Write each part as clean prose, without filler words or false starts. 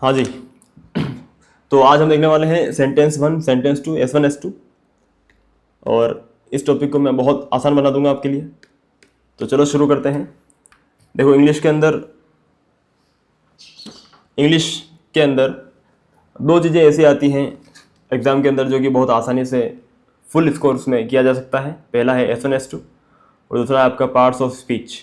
हाँ जी। तो आज हम देखने वाले हैं सेंटेंस 1, सेंटेंस 2, S1 S2। और इस टॉपिक को मैं बहुत आसान बना दूंगा आपके लिए। तो चलो शुरू करते हैं। देखो, इंग्लिश के अंदर दो चीज़ें ऐसी आती हैं एग्ज़ाम के अंदर जो कि बहुत आसानी से फुल स्कोर्स में किया जा सकता है। पहला है S1 S2 और दूसरा है आपका पार्ट्स ऑफ स्पीच,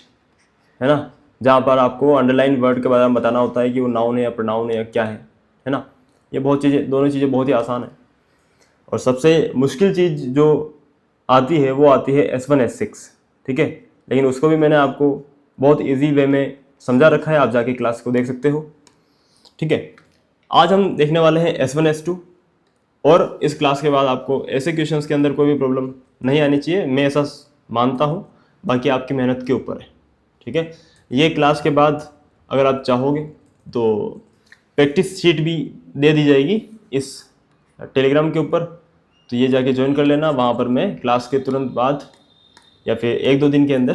है ना, जहाँ पर आपको अंडरलाइन वर्ड के बारे में बताना होता है कि वो नाउन है या प्रोनाउन है या क्या है ना। ये दोनों चीज़ें बहुत ही आसान है। और सबसे मुश्किल चीज़ जो आती है वो आती है S1 S6, ठीक है। लेकिन उसको भी मैंने आपको बहुत इजी वे में समझा रखा है, आप जाके क्लास को देख सकते हो, ठीक है। आज हम देखने वाले हैं S1 S2 और इस क्लास के बाद आपको ऐसे क्वेश्चंस के अंदर कोई भी प्रॉब्लम नहीं आनी चाहिए, मैं ऐसा मानता हूँ। बाकी आपकी मेहनत के ऊपर है, ठीक है। ये क्लास के बाद अगर आप चाहोगे तो प्रैक्टिस शीट भी दे दी जाएगी इस टेलीग्राम के ऊपर, तो ये जाके ज्वाइन कर लेना। वहाँ पर मैं क्लास के तुरंत बाद या फिर 1-2 दिन के अंदर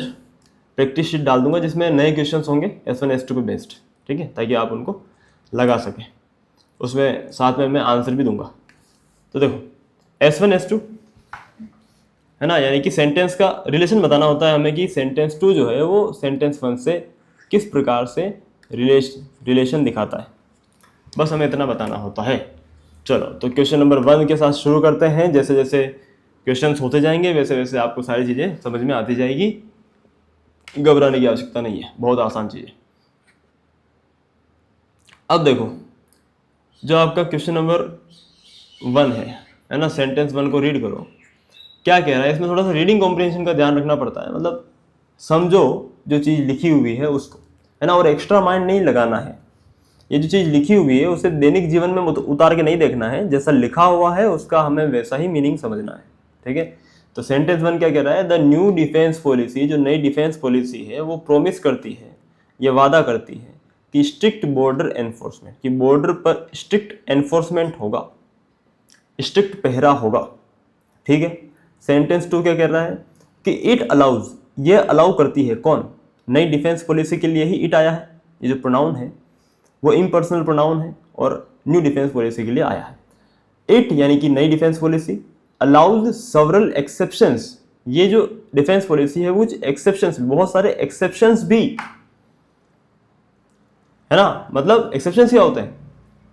प्रैक्टिस शीट डाल दूंगा जिसमें नए क्वेश्चंस होंगे S1 S2 पे बेस्ड, ठीक है, ताकि आप उनको लगा सकें। उसमें साथ में मैं आंसर भी दूंगा। तो देखो S1 S2 है ना, यानी कि सेंटेंस का रिलेशन बताना होता है हमें कि सेंटेंस 2 जो है वो सेंटेंस 1 से किस प्रकार से रिलेशन दिखाता है, बस हमें इतना बताना होता है। चलो तो क्वेश्चन नंबर 1 के साथ शुरू करते हैं। जैसे जैसे क्वेश्चंस होते जाएंगे वैसे वैसे आपको सारी चीज़ें समझ में आती जाएगी, घबराने की आवश्यकता नहीं है, बहुत आसान चीज़ है। अब देखो, जो आपका क्वेश्चन नंबर 1 है ना, सेंटेंस 1 को रीड करो। क्या कह रहा है इसमें, थोड़ा सा रीडिंग कॉम्प्रिहेंशन का ध्यान रखना पड़ता है, मतलब समझो जो चीज़ लिखी हुई है उसको, है ना, और एक्स्ट्रा माइंड नहीं लगाना है। ये जो चीज़ लिखी हुई है उसे दैनिक जीवन में उतार के नहीं देखना है, जैसा लिखा हुआ है उसका हमें वैसा ही मीनिंग समझना है, ठीक है। तो सेंटेंस 1 क्या कह रहा है, द न्यू डिफेंस पॉलिसी, जो नई डिफेंस पॉलिसी है वो प्रोमिस करती है, ये वादा करती है कि स्ट्रिक्ट बॉर्डर एनफोर्समेंट, कि बॉर्डर पर स्ट्रिक्ट एनफोर्समेंट होगा, स्ट्रिक्ट पहरा होगा, ठीक है। सेंटेंस 2 क्या कह रहा है कि इट अलाउज, ये अलाउ करती है, कौन, नई डिफेंस पॉलिसी के लिए ही इट आया है। ये जो प्रोनाउन है वो इम्पर्सनल प्रोनाउन है और न्यू डिफेंस पॉलिसी के लिए आया है। इट यानी कि नई defence policy, allows several exceptions, ये जो डिफेंस पॉलिसी है वो एक्सेप्शंस, बहुत सारे एक्सेप्शंस भी, है ना। मतलब एक्सेप्शंस क्या होते हैं,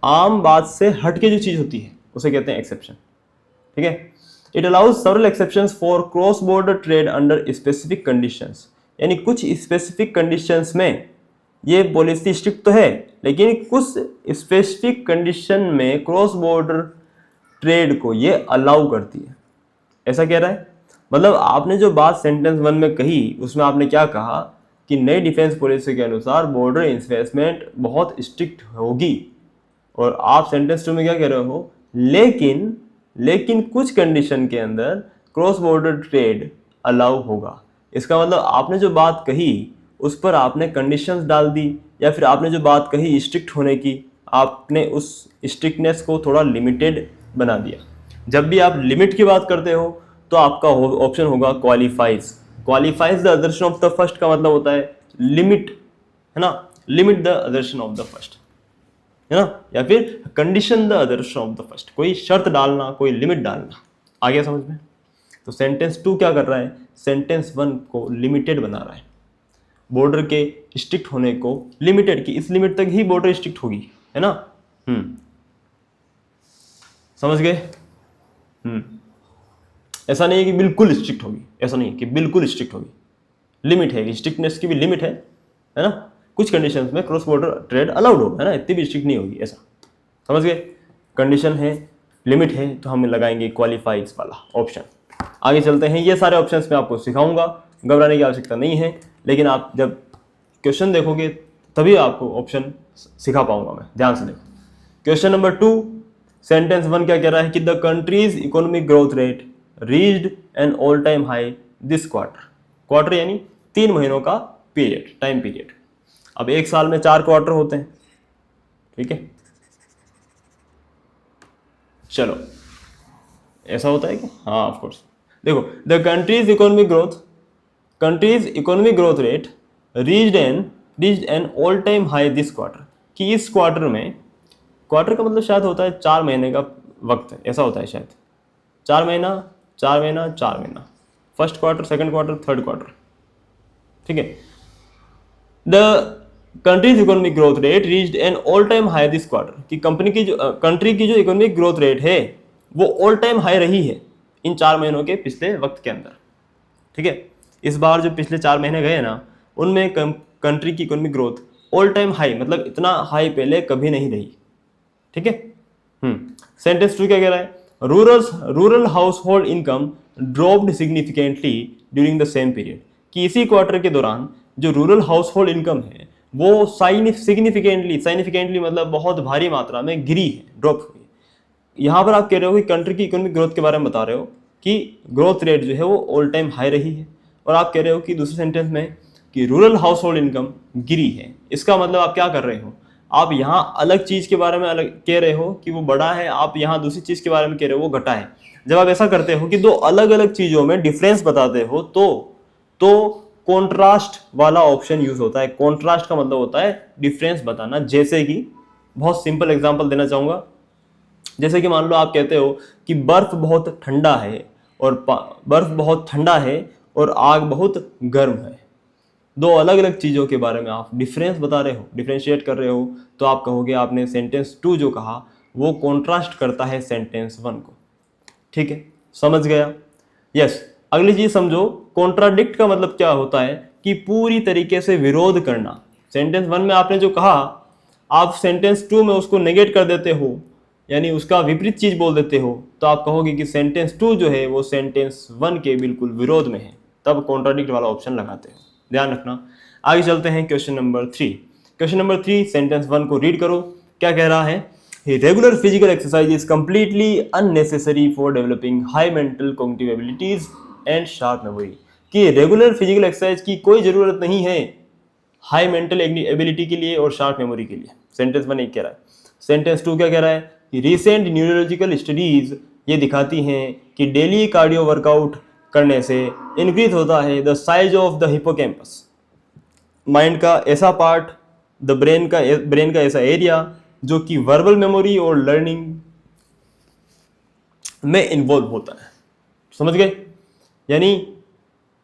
आम बात से हट के जो चीज होती है उसे कहते हैं एक्सेप्शन, ठीक है। It allows several exceptions for cross border trade under specific conditions, यानी कुछ स्पेसिफिक कंडीशंस में ये पॉलिसी स्ट्रिक्ट तो है, लेकिन कुछ स्पेसिफिक कंडीशन में क्रॉस बॉर्डर ट्रेड को ये अलाउ करती है, ऐसा कह रहा है। मतलब आपने जो बात सेंटेंस 1 में कही उसमें आपने क्या कहा कि नई डिफेंस पॉलिसी के अनुसार बॉर्डर इन्वेस्टमेंट बहुत स्ट्रिक्ट होगी, और आप सेंटेंस 2 में क्या कह रहे हो, लेकिन कुछ कंडीशन के अंदर क्रॉस बॉर्डर ट्रेड अलाउ होगा। इसका मतलब आपने जो बात कही उस पर आपने कंडीशंस डाल दी, या फिर आपने जो बात कही स्ट्रिक्ट होने की, आपने उस स्ट्रिक्टनेस को थोड़ा लिमिटेड बना दिया। जब भी आप लिमिट की बात करते हो तो आपका ऑप्शन होगा qualifies the assertion of the first, का मतलब होता है लिमिट, है ना, limit the assertion of the first, है ना, या फिर condition the assertion of the first, कोई शर्त डालना, कोई लिमिट डालना। आ गया समझ में। तो सेंटेंस 2 क्या कर रहा है, सेंटेंस 1 को लिमिटेड बना रहा है, बॉर्डर के स्ट्रिक्ट होने को लिमिटेड, की इस लिमिट तक ही बॉर्डर स्ट्रिक्ट होगी, है ना। समझ गए। ऐसा नहीं है कि बिल्कुल स्ट्रिक्ट होगी, ऐसा नहीं है कि बिल्कुल स्ट्रिक्ट होगी, लिमिट है, स्ट्रिक्टनेस की भी लिमिट है ना। कुछ कंडीशंस में क्रॉस बॉर्डर ट्रेड अलाउड हो, है ना, इतनी भी स्ट्रिक्ट नहीं होगी, ऐसा समझ गए। कंडीशन है, लिमिट है, तो हम लगाएंगे क्वालिफाइज वाला ऑप्शन। आगे चलते हैं, ये सारे ऑप्शंस मैं आपको सिखाऊंगा, घबराने की आवश्यकता नहीं है, लेकिन आप जब क्वेश्चन देखोगे तभी आपको ऑप्शन सिखा पाऊंगा मैं, ध्यान से देखो। क्वेश्चन नंबर 2, सेंटेंस 1 क्या कह रहा है कि the countries economic growth rate reached N all time high this quarter यानी 3 महीनों का पीरियड, टाइम पीरियड। अब एक साल में 4 क्वार्टर होते हैं, ठीक है। चलो ऐसा होता है कि हाँ, ऑफ कोर्स। देखो, the countries economic growth rate reached N all time high this quarter, कि इस क्वार्टर में क्वार्टर का मतलब शायद होता है 4 महीने का वक्त, ऐसा होता है शायद, 4 महीना 4 महीना 4 महीना, first quarter, second quarter, third quarter, ठीक है। The countries economic growth rate reached N all time high this quarter, कि कंट्री की जो इकोनॉमिक ग्रोथ रेट है वो ऑल टाइम हाई रही है इन 4 महीनों के पिछले वक्त के अंदर, ठीक है। इस बार जो पिछले 4 महीने गए ना, उनमें कंट्री की economic growth all time high, मतलब इतना हाई पहले कभी नहीं रही, ठीक है। सेंटेंस 2 क्या कह रहा है? Rural house hold income dropped significantly during the same period, कि इसी क्वार्टर के दौरान जो रूरल हाउस होल्ड इनकम है वो साइनिफिकेंटली मतलब बहुत भारी मात्रा में गिरी है, ड्रॉप हुई। यहां पर आप कह रहे हो कि कंट्री की इकोनॉमिक ग्रोथ के बारे में बता रहे हो कि ग्रोथ रेट जो है वो ऑल टाइम हाई रही है, और आप कह रहे हो कि दूसरे सेंटेंस में कि रूरल हाउस होल्ड इनकम गिरी है। इसका मतलब आप क्या कर रहे हो? आप यहाँ अलग चीज के बारे में अलग कह रहे हो कि वो बढ़ा है, आप यहाँ दूसरी चीज के बारे में कह रहे हो वो घटा है। जब आप ऐसा करते हो कि दो अलग अलग चीजों में डिफरेंस बताते हो तो कॉन्ट्रास्ट वाला ऑप्शन यूज होता है। कॉन्ट्रास्ट का मतलब होता है डिफरेंस बताना। जैसे कि बहुत सिंपल एग्जांपल देना चाहूंगा, जैसे कि मान लो आप कहते हो कि बर्फ बहुत ठंडा है और आग बहुत गर्म है। दो अलग अलग चीजों के बारे में आप डिफरेंस बता रहे हो, डिफरेंशिएट कर रहे हो, तो आप कहोगे आपने सेंटेंस 2 जो कहा वो कॉन्ट्रास्ट करता है सेंटेंस 1 को, ठीक है। समझ गया? यस। अगली चीज समझो, कॉन्ट्राडिक्ट का मतलब क्या होता है कि पूरी तरीके से विरोध करना। सेंटेंस 1 में आपने जो कहा, आप सेंटेंस 2 में उसको नेगेट कर देते हो, यानी उसका विपरीत चीज बोल देते हो, तो आप कहोगे कि सेंटेंस 2 जो है वो सेंटेंस 1 के बिल्कुल विरोध में है, तब कॉन्ट्राडिक्ट वाला ऑप्शन लगाते हो, ध्यान रखना। आगे चलते हैं question number 3। Question number 3 sentence 1 को रीड करो, क्या कह रहा है? Regular physical exercise is completely unnecessary for developing high mental cognitive abilities and sharp memory, कि रेगुलर फिजिकल एक्सरसाइज की कोई जरूरत नहीं है हाई मेंटल एबिलिटी के लिए और शार्प मेमोरी के लिए। सेंटेंस 1 एक कह रहा है। सेंटेंस 2 क्या कह रहा है कि रिसेंट न्यूरोलॉजिकल स्टडीज ये दिखाती हैं कि डेली कार्डियो वर्कआउट करने से इंक्रीज होता है the size of the hippocampus, mind का ऐसा पार्ट, द ब्रेन का ऐसा एरिया जो कि वर्बल मेमोरी और लर्निंग में इन्वॉल्व होता है। समझ गए? यानी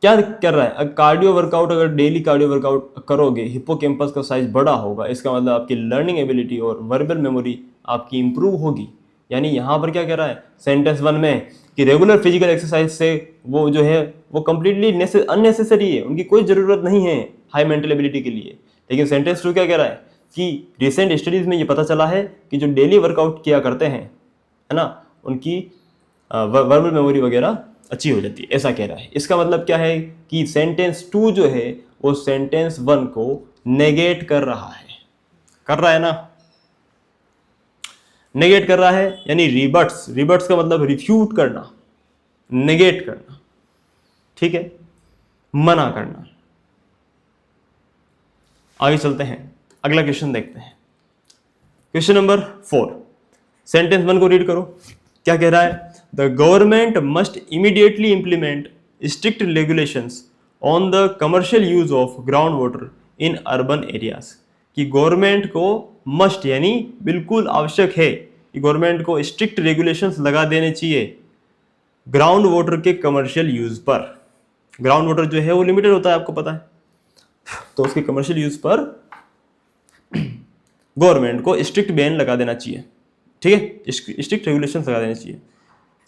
क्या कर रहा है? कार्डियो वर्कआउट, अगर डेली कार्डियो वर्कआउट करोगे हिपोकैम्पस का साइज बड़ा होगा, इसका मतलब आपकी लर्निंग एबिलिटी और वर्बल मेमोरी आपकी इंप्रूव होगी। यानी यहाँ पर क्या कह रहा है सेंटेंस 1 में कि रेगुलर फिजिकल एक्सरसाइज से वो जो है वो कंप्लीटली अननेसेसरी है, उनकी कोई ज़रूरत नहीं है हाई मेंटल एबिलिटी के लिए। लेकिन सेंटेंस 2 क्या कह रहा है कि रिसेंट स्टडीज़ में ये पता चला है कि जो डेली वर्कआउट किया करते हैं, है ना, उनकी वर्बल मेमोरी वगैरह अच्छी हो जाती है, ऐसा कह रहा है। इसका मतलब क्या है कि सेंटेंस 2 जो है वो सेंटेंस 1 को नेगेट कर रहा है ना, नेगेट कर रहा है, यानी रिबट्स का मतलब रिफ्यूट करना, नेगेट करना, ठीक है, मना करना। आगे चलते हैं, अगला क्वेश्चन देखते हैं। क्वेश्चन नंबर 4 सेंटेंस 1 को रीड करो, क्या कह रहा है? The government must immediately implement strict regulations on the commercial use of ground water in urban areas, कि गवर्नमेंट को मस्ट यानी बिल्कुल आवश्यक है कि गवर्नमेंट को स्ट्रिक्ट रेगुलेशंस लगा देने चाहिए ग्राउंड वाटर के कमर्शियल यूज पर। ग्राउंड वाटर जो है वो लिमिटेड होता है, आपको पता है, तो उसके कमर्शियल यूज पर गवर्नमेंट को स्ट्रिक्ट बैन लगा देना चाहिए, ठीक है, स्ट्रिक्ट रेगुलेशंस लगा देने चाहिए।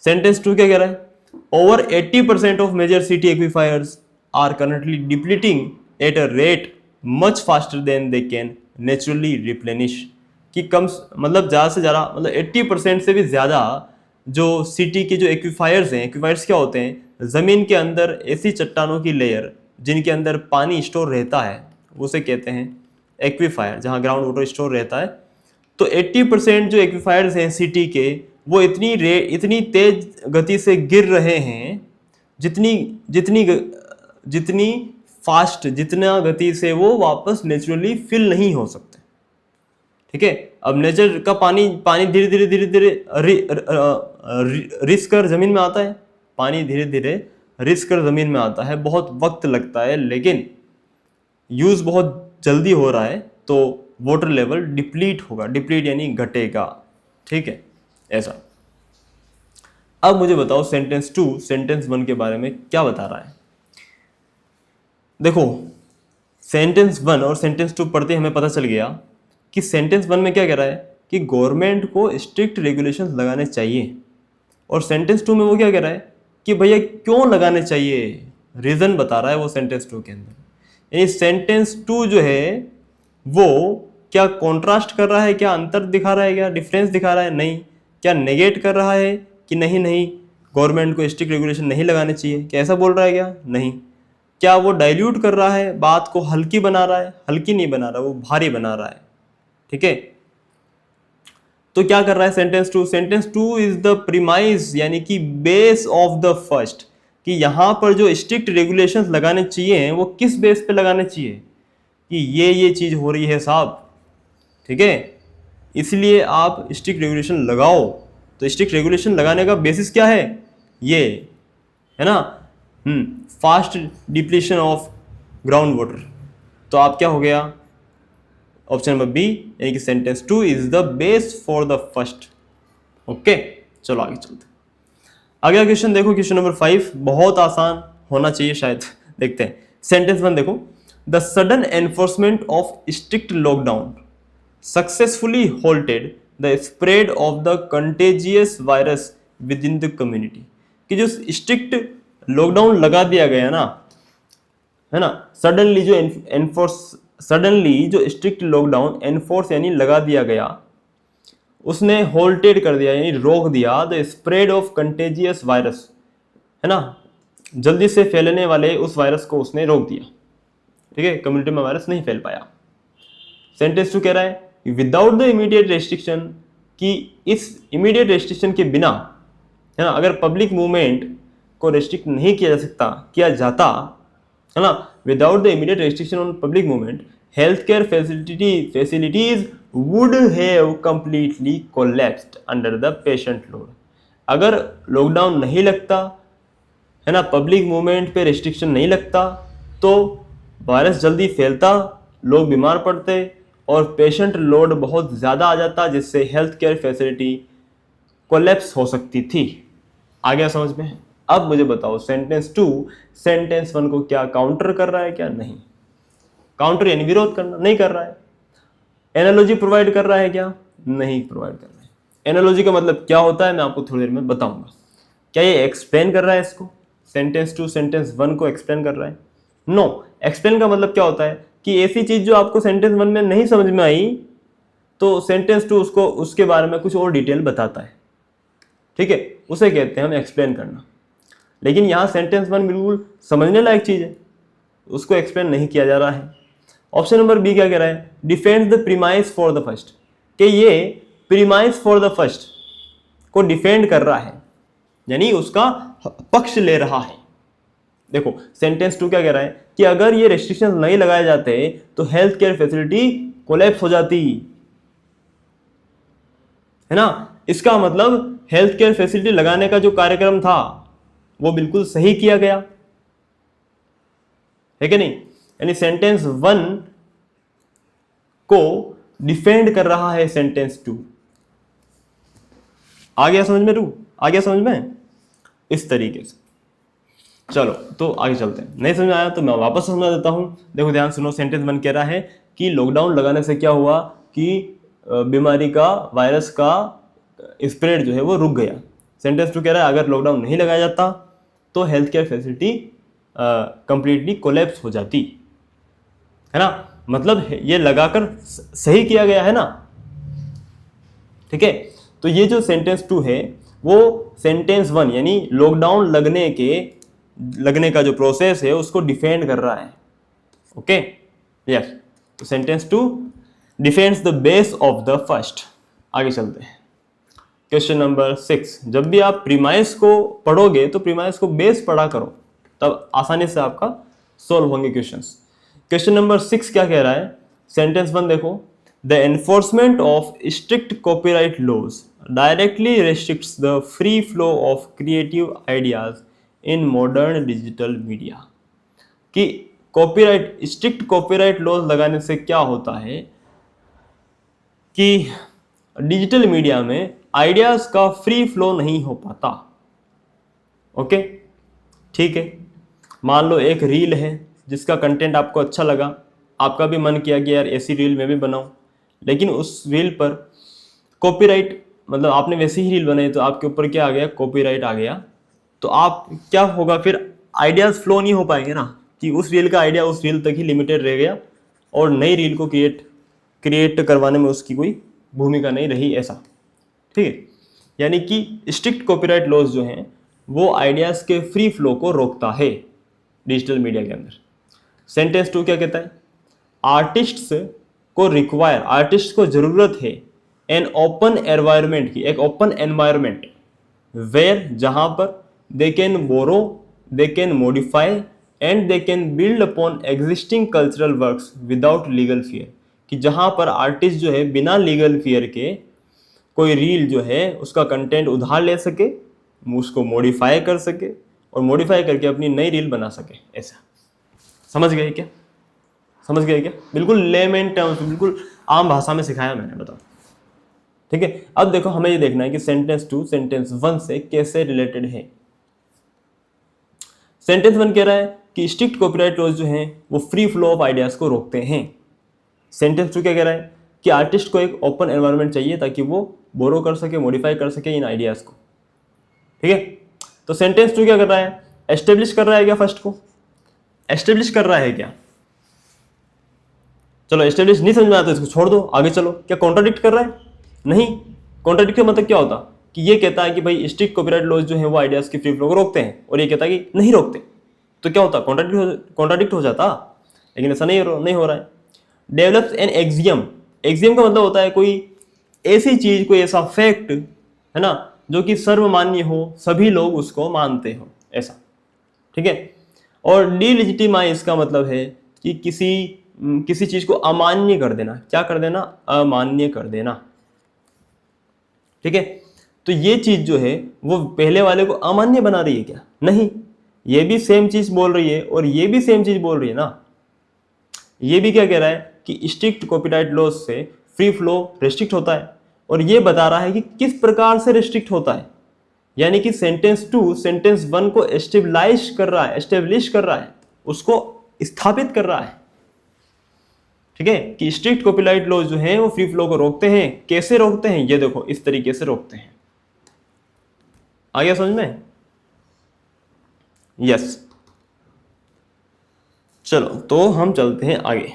सेंटेंस 2 क्या कह रहा है? Over 80% of major city aquifers are currently depleting at a rate much faster than they can naturally replenish, कि कम मतलब ज़्यादा से ज़्यादा मतलब 80% से भी ज़्यादा जो सिटी के जो एक्विफायर्स हैं, एक्विफायर्स क्या होते हैं? ज़मीन के अंदर ऐसी चट्टानों की लेयर जिनके अंदर पानी स्टोर रहता है, उसे कहते हैं एक्विफायर, जहाँ ग्राउंड वाटर स्टोर रहता है। तो 80% जो एक्विफायर्स हैं सिटी के, वो इतनी तेज गति से गिर रहे हैं, जितनी फास्ट, जितना गति से वो वापस नेचुरली फिल नहीं हो सकते, ठीक है। अब नेचर का पानी धीरे धीरे रिस कर जमीन में आता है, पानी धीरे धीरे रिस कर जमीन में आता है, बहुत वक्त लगता है, लेकिन यूज बहुत जल्दी हो रहा है, तो वाटर लेवल डिप्लीट होगा, डिप्लीट यानी घटेगा, ठीक है, ऐसा। अब मुझे बताओ सेंटेंस 2 सेंटेंस 1 के बारे में क्या बता रहा है। देखो सेंटेंस 1 और सेंटेंस 2 पढ़ते हमें पता चल गया कि सेंटेंस 1 में क्या कह रहा है कि गवर्नमेंट को स्ट्रिक्ट रेगुलेशंस लगाने चाहिए, और सेंटेंस 2 में वो क्या कह रहा है कि भैया क्यों लगाने चाहिए, रीजन बता रहा है वो सेंटेंस 2 के अंदर। यानी सेंटेंस 2 जो है वो क्या कॉन्ट्रास्ट कर रहा है, क्या अंतर दिखा रहा है, क्या डिफरेंस दिखा रहा है, नहीं। क्या नेगेट कर रहा है कि नहीं नहीं गवर्नमेंट को स्ट्रिक्ट रेगुलेशन नहीं लगाने चाहिए, क्या ऐसा बोल रहा है क्या, नहीं। क्या वो डाइल्यूट कर रहा है, बात को हल्की बना रहा है, हल्की नहीं बना रहा, वो भारी बना रहा है, ठीक है। तो क्या कर रहा है sentence 2, sentence 2 is the premise यानी कि बेस ऑफ द फर्स्ट, कि यहां पर जो स्ट्रिक्ट रेगुलेशंस लगाने चाहिए वो किस बेस पे लगाने चाहिए कि ये चीज हो रही है साहब, ठीक है, इसलिए आप स्ट्रिक्ट रेगुलेशन लगाओ। तो स्ट्रिक्ट रेगुलेशन लगाने का बेसिस क्या है, ये है ना, fast depletion of ground water. तो आप क्या हो गया ऑप्शन नंबर बी, यानी कि sentence 2 is the base for the first. Okay, चलो आगे चलते हैं। अगला क्वेश्चन देखो, क्वेश्चन नंबर 5, बहुत आसान होना चाहिए शायद, देखते हैं। सेंटेंस 1 देखो, the sudden enforcement of strict lockdown successfully halted the spread of the contagious virus within the community. कि जो स्ट्रिक्ट लॉकडाउन लगा दिया गया ना, है ना, सडनली जो स्ट्रिक्ट लॉकडाउन एनफोर्स यानी लगा दिया गया, उसने होल्टेड कर दिया यानी रोक दिया the spread of contagious virus, है ना, जल्दी से फैलने वाले उस वायरस को उसने रोक दिया, ठीक है, कम्युनिटी में वायरस नहीं फैल पाया। सेंटेंस 2 कह रहा है विदाउट द इमीडिएट रेस्ट्रिक्शन, कि इस इमीडिएट रेस्ट्रिक्शन के बिना, है ना, अगर पब्लिक मूवमेंट को रेस्ट्रिक्ट नहीं किया जाता, है ना, without the immediate restriction on public movement health care facilities would have completely collapsed under the patient load. अगर लॉकडाउन नहीं लगता, है ना, पब्लिक मूवमेंट पे रेस्ट्रिक्शन नहीं लगता, तो वायरस जल्दी फैलता, लोग बीमार पड़ते और पेशेंट लोड बहुत ज़्यादा आ जाता, जिससे हेल्थ केयर फैसिलिटी कोलैप्स हो सकती थी। आ गया समझ में। अब मुझे बताओ सेंटेंस 2 सेंटेंस 1 को क्या काउंटर कर रहा है, क्या नहीं। काउंटर यानी विरोध करना, नहीं कर रहा है। एनालॉजी प्रोवाइड कर रहा है क्या, नहीं प्रोवाइड कर रहा है। एनालॉजी का मतलब क्या होता है मैं आपको थोड़ी देर में बताऊंगा। क्या ये एक्सप्लेन कर रहा है इसको, सेंटेंस 2 सेंटेंस 1 को एक्सप्लेन कर रहा है, नो। एक्सप्लेन का मतलब क्या होता है कि ऐसी चीज जो आपको सेंटेंस 1 में नहीं समझ में आई, तो सेंटेंस 2 उसको उसके बारे में कुछ और डिटेल बताता है, ठीक है, उसे कहते हैं हम एक्सप्लेन करना। लेकिन यहाँ सेंटेंस 1 बिल्कुल समझने लायक चीज है, उसको एक्सप्लेन नहीं किया जा रहा है। ऑप्शन नंबर बी क्या कह रहा है, defends the premise for the first, कि ये प्रीमाइस फॉर द फर्स्ट को डिफेंड कर रहा है, यानी उसका पक्ष ले रहा है। देखो सेंटेंस 2 क्या कह रहा है कि अगर ये रेस्ट्रिक्शंस नहीं लगाए जाते तो हेल्थ केयर फैसिलिटी कोलैप्स हो जाती, है ना। इसका मतलब हेल्थ केयर फैसिलिटी लगाने का जो कार्यक्रम था वो बिल्कुल सही किया गया है कि नहीं। यानी सेंटेंस 1 को डिफेंड कर रहा है सेंटेंस 2। आ गया समझ में आ गया समझ में, इस तरीके से। चलो तो आगे चलते हैं। नहीं समझ आया तो मैं वापस समझा देता हूं। देखो ध्यान सुनो, सेंटेंस 1 कह रहा है कि लॉकडाउन लगाने से क्या हुआ कि बीमारी का, वायरस का स्प्रेड जो है वो रुक गया। सेंटेंस 2 कह रहा है अगर लॉकडाउन नहीं लगाया जाता तो health care facility completely collapse हो जाती, है ना। मतलब ये लगाकर सही किया गया है ना, ठीक है। तो ये जो सेंटेंस 2 है वो सेंटेंस 1 यानी लॉकडाउन लगने का जो प्रोसेस है उसको डिफेंड कर रहा है। ओके यस, तो sentence 2 defends the base of the first. आगे चलते हैं। क्वेश्चन नंबर 6, जब भी आप प्रीमाइस को पढ़ोगे तो प्रीमाइस को बेस पढ़ा करो, तब आसानी से आपका सोल्व होंगे क्वेश्चंस। क्वेश्चन नंबर 6 क्या कह रहा है, सेंटेंस 1 देखो, the enforcement of strict copyright laws directly restricts the free flow of creative ideas in modern digital media. कि कॉपीराइट, स्ट्रिक्ट कॉपीराइट लॉज लगाने से क्या होता है कि डिजिटल मीडिया में आइडियाज का फ्री फ्लो नहीं हो पाता। ओके, ठीक है। मान लो एक रील है जिसका कंटेंट आपको अच्छा लगा, आपका भी मन किया कि यार ऐसी रील मैं भी बनाऊं, लेकिन उस रील पर कॉपीराइट, मतलब आपने वैसी ही रील बनाई तो आपके ऊपर क्या आ गया, कॉपीराइट आ गया। तो आप क्या होगा फिर, आइडियाज फ्लो नहीं हो पाएंगे ना, कि उस रील का आइडिया उस रील तक ही लिमिटेड रह गया और नई रील को क्रिएट करवाने में उसकी कोई भूमिका नहीं रही, ऐसा। ठीक है, यानी कि स्ट्रिक्ट कॉपीराइट लॉज जो हैं वो आइडियाज के फ्री फ्लो को रोकता है डिजिटल मीडिया के अंदर। सेंटेंस 2 क्या कहता है, आर्टिस्ट को जरूरत है एन ओपन एनवायरमेंट की, एक ओपन एनवायरमेंट वेयर, जहां पर they can borrow, they can modify and they can build upon existing cultural works without legal fear, कि जहां पर आर्टिस्ट जो है बिना लीगल फियर के कोई रील जो है उसका कंटेंट उधार ले सके, उसको मॉडिफाई कर सके और मॉडिफाई करके अपनी नई रील बना सके, ऐसा। समझ गए क्या, समझ गए क्या? बिल्कुल लेमन टर्म्स, बिल्कुल आम भाषा में सिखाया मैंने, बताओ। ठीक है, अब देखो हमें ये देखना है कि सेंटेंस 2 सेंटेंस 1 से कैसे रिलेटेड है। सेंटेंस 1 कह रहा है कि स्ट्रिक्ट कॉपीराइट लॉज जो हैं वो फ्री फ्लो ऑफ आइडियाज को रोकते हैं। सेंटेंस 2 क्या कह रहा है कि आर्टिस्ट को एक ओपन एनवायरनमेंट चाहिए ताकि वो बोरो कर सके, मॉडिफाई कर सके इन आइडियाज को। ठीक है, तो सेंटेंस 2 क्या कर रहा है, एस्टेब्लिश कर रहा है क्या, फर्स्ट को एस्टेब्लिश कर रहा है क्या? चलो एस्टेब्लिश नहीं समझ में आता तो इसको छोड़ दो, आगे चलो। क्या कॉन्ट्राडिक्ट कर रहा है? नहीं। कॉन्ट्राडिक्ट का मतलब क्या होता कि ये कहता है कि भाई स्ट्रिक्ट कॉपीराइट लॉज जो है वो आइडियाज की फ्री फ्लो को रोकते हैं, और ये कहता है कि नहीं रोकते, तो क्या होता, कॉन्ट्राडिक्ट हो जाता। लेकिन ऐसा नहीं हो रहा है। डेवलप्स एन एक्सियम, एक्सियम का मतलब होता है कोई ऐसी चीज, कोई ऐसा फैक्ट है ना जो कि सर्वमान्य हो, सभी लोग उसको मानते हो, ऐसा। ठीक है, और डीलेजिटिमाइज का मतलब है कि किसी चीज को अमान्य कर देना। क्या कर देना? अमान्य कर देना। ठीक है, तो ये चीज जो है वो पहले वाले को अमान्य बना रही है क्या? नहीं, ये भी सेम चीज बोल रही है और ये भी सेम चीज बोल रही है ना। ये भी क्या कह रहा है कि स्ट्रिक्ट कॉपीराइट लॉज से फ्री फ्लो रिस्ट्रिक्ट होता है, और ये बता रहा है कि किस प्रकार से रिस्ट्रिक्ट होता है। यानी कि सेंटेंस 2 सेंटेंस 1 को एस्टेब्लिश कर रहा है, उसको स्थापित कर रहा है। ठीक है, कि स्ट्रिक्ट कॉपीराइट लॉज जो हैं वो फ्री फ्लो को रोकते हैं। कैसे रोकते हैं? ये देखो, इस तरीके से रोकते हैं। आ गया समझ में? यस। चलो तो हम चलते हैं आगे।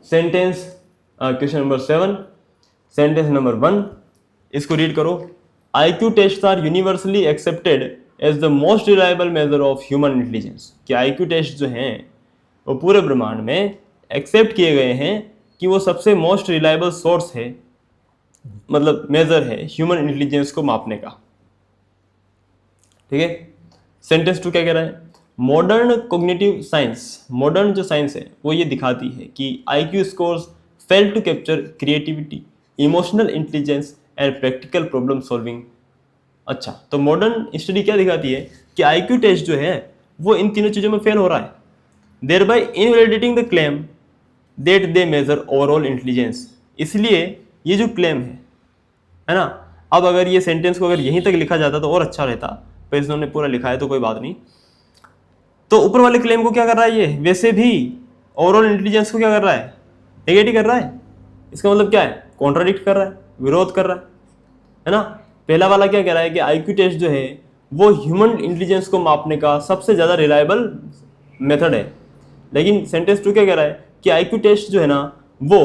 Sentence question number 7, sentence number 1, इसको रीड करो। IQ test are universally accepted as the most reliable measure of human intelligence. कि IQ टेस्ट जो हैं वो पूरे ब्रह्मांड में एक्सेप्ट किए गए हैं कि वो सबसे मोस्ट रिलायबल सोर्स है, मतलब मेजर है ह्यूमन इंटेलिजेंस को मापने का। ठीक है, सेंटेंस 2 क्या कह रहा है, मॉडर्न कॉग्निटिव साइंस, मॉडर्न जो साइंस है वो ये दिखाती है कि IQ scores fail to capture creativity, emotional intelligence and practical problem solving. अच्छा, तो मॉडर्न स्टडी क्या दिखाती है कि IQ टेस्ट जो है वो इन तीनों चीज़ों में फेल हो रहा है, thereby invalidating the claim that they measure overall intelligence। इसलिए ये जो क्लेम है ना, अब अगर ये सेंटेंस को अगर यहीं तक लिखा जाता तो और अच्छा रहता, पर इन्होंने पूरा लिखा है तो कोई बात नहीं। तो ऊपर वाले क्लेम को क्या कर रहा है, ये वैसे भी ओवरऑल इंटेलिजेंस को क्या कर रहा है, नेगेटिव कर रहा है। इसका मतलब क्या है, कॉन्ट्राडिक्ट कर रहा है, विरोध कर रहा है ना। पहला वाला क्या कह रहा है कि IQ टेस्ट जो है वो ह्यूमन इंटेलिजेंस को मापने का सबसे ज़्यादा रिलायबल मेथड है, लेकिन सेंटेंस 2 क्या कह रहा है कि IQ टेस्ट जो है ना वो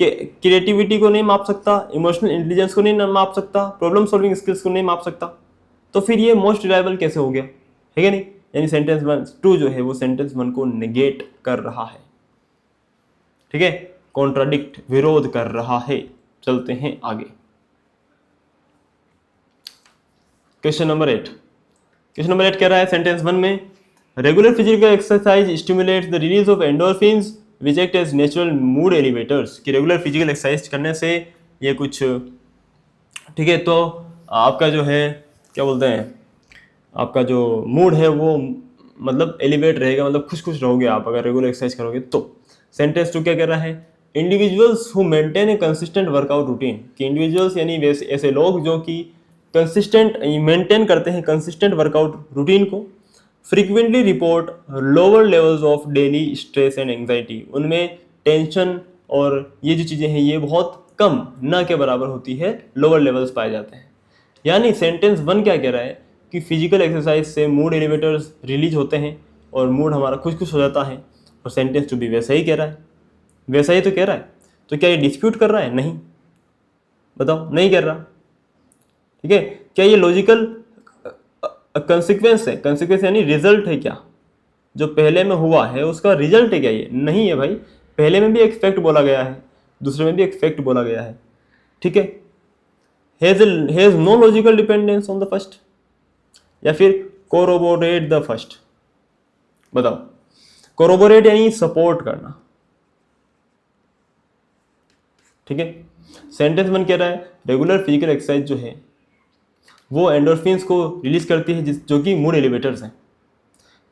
क्रिएटिविटी को नहीं माप सकता, इमोशनल इंटेलिजेंस को नहीं माप सकता, प्रॉब्लम सॉल्विंग स्किल्स को नहीं माप सकता। तो फिर ये मोस्ट रिलायबल कैसे हो गया, है कि नहीं? यानी सेंटेंस 2 जो है वो सेंटेंस 1 को नेगेट कर रहा है। ठीक है, कॉन्ट्राडिक्ट, विरोध कर रहा है। चलते हैं आगे। क्वेश्चन नंबर 8, क्वेश्चन नंबर 8 कह रहा है सेंटेंस 1 में, regular physical exercise stimulates the release of endorphins which act as natural mood elevators. कि रेगुलर फिजिकल एक्सरसाइज करने से ये कुछ, ठीक है, तो आपका जो है क्या बोलते हैं, आपका जो मूड है वो मतलब एलिवेट रहेगा, मतलब खुश खुश रहोगे आप अगर रेगुलर एक्सरसाइज करोगे तो। सेंटेंस 2 क्या कह रहा है, individuals who maintain A consistent workout routine, कि इंडिविजुअल्स यानी वैसे ऐसे लोग जो कि कंसिस्टेंट मेंटेन करते हैं कंसिस्टेंट वर्कआउट रूटीन को, frequently report lower levels of daily stress and anxiety, उनमें टेंशन और ये जो चीज़ें हैं ये बहुत कम ना के बराबर होती है, लोअर लेवल्स पाए जाते हैं। यानी सेंटेंस 1 क्या कह रहा है कि फिजिकल एक्सरसाइज से मूड एलिवेटर्स रिलीज होते हैं और मूड हमारा खुश हो जाता है, और सेंटेंस 2 भी वैसा ही कह रहा है, वैसा ही तो कह रहा है। तो क्या ये डिस्प्यूट कर रहा है? नहीं, बताओ, नहीं कर रहा। ठीक है, क्या ये लॉजिकल कंसिक्वेंस है? कंसिक्वेंस यानी रिजल्ट है क्या? जो पहले में हुआ है उसका रिजल्ट है क्या? ये नहीं है भाई, पहले में भी एक्सपेक्ट बोला गया है, दूसरे में भी एक्सपेक्ट बोला गया है। ठीक है, has no logical dependence on the first, या फिर कोरोबोरेट द फर्स्ट। बताओ, कोरोबोरेट यानी सपोर्ट करना। ठीक है, सेंटेंस 1 कह रहा है रेगुलर फिजिकल एक्सरसाइज जो है वो एंडोर्फिन्स को रिलीज करती है जो कि मूड एलिवेटर्स हैं।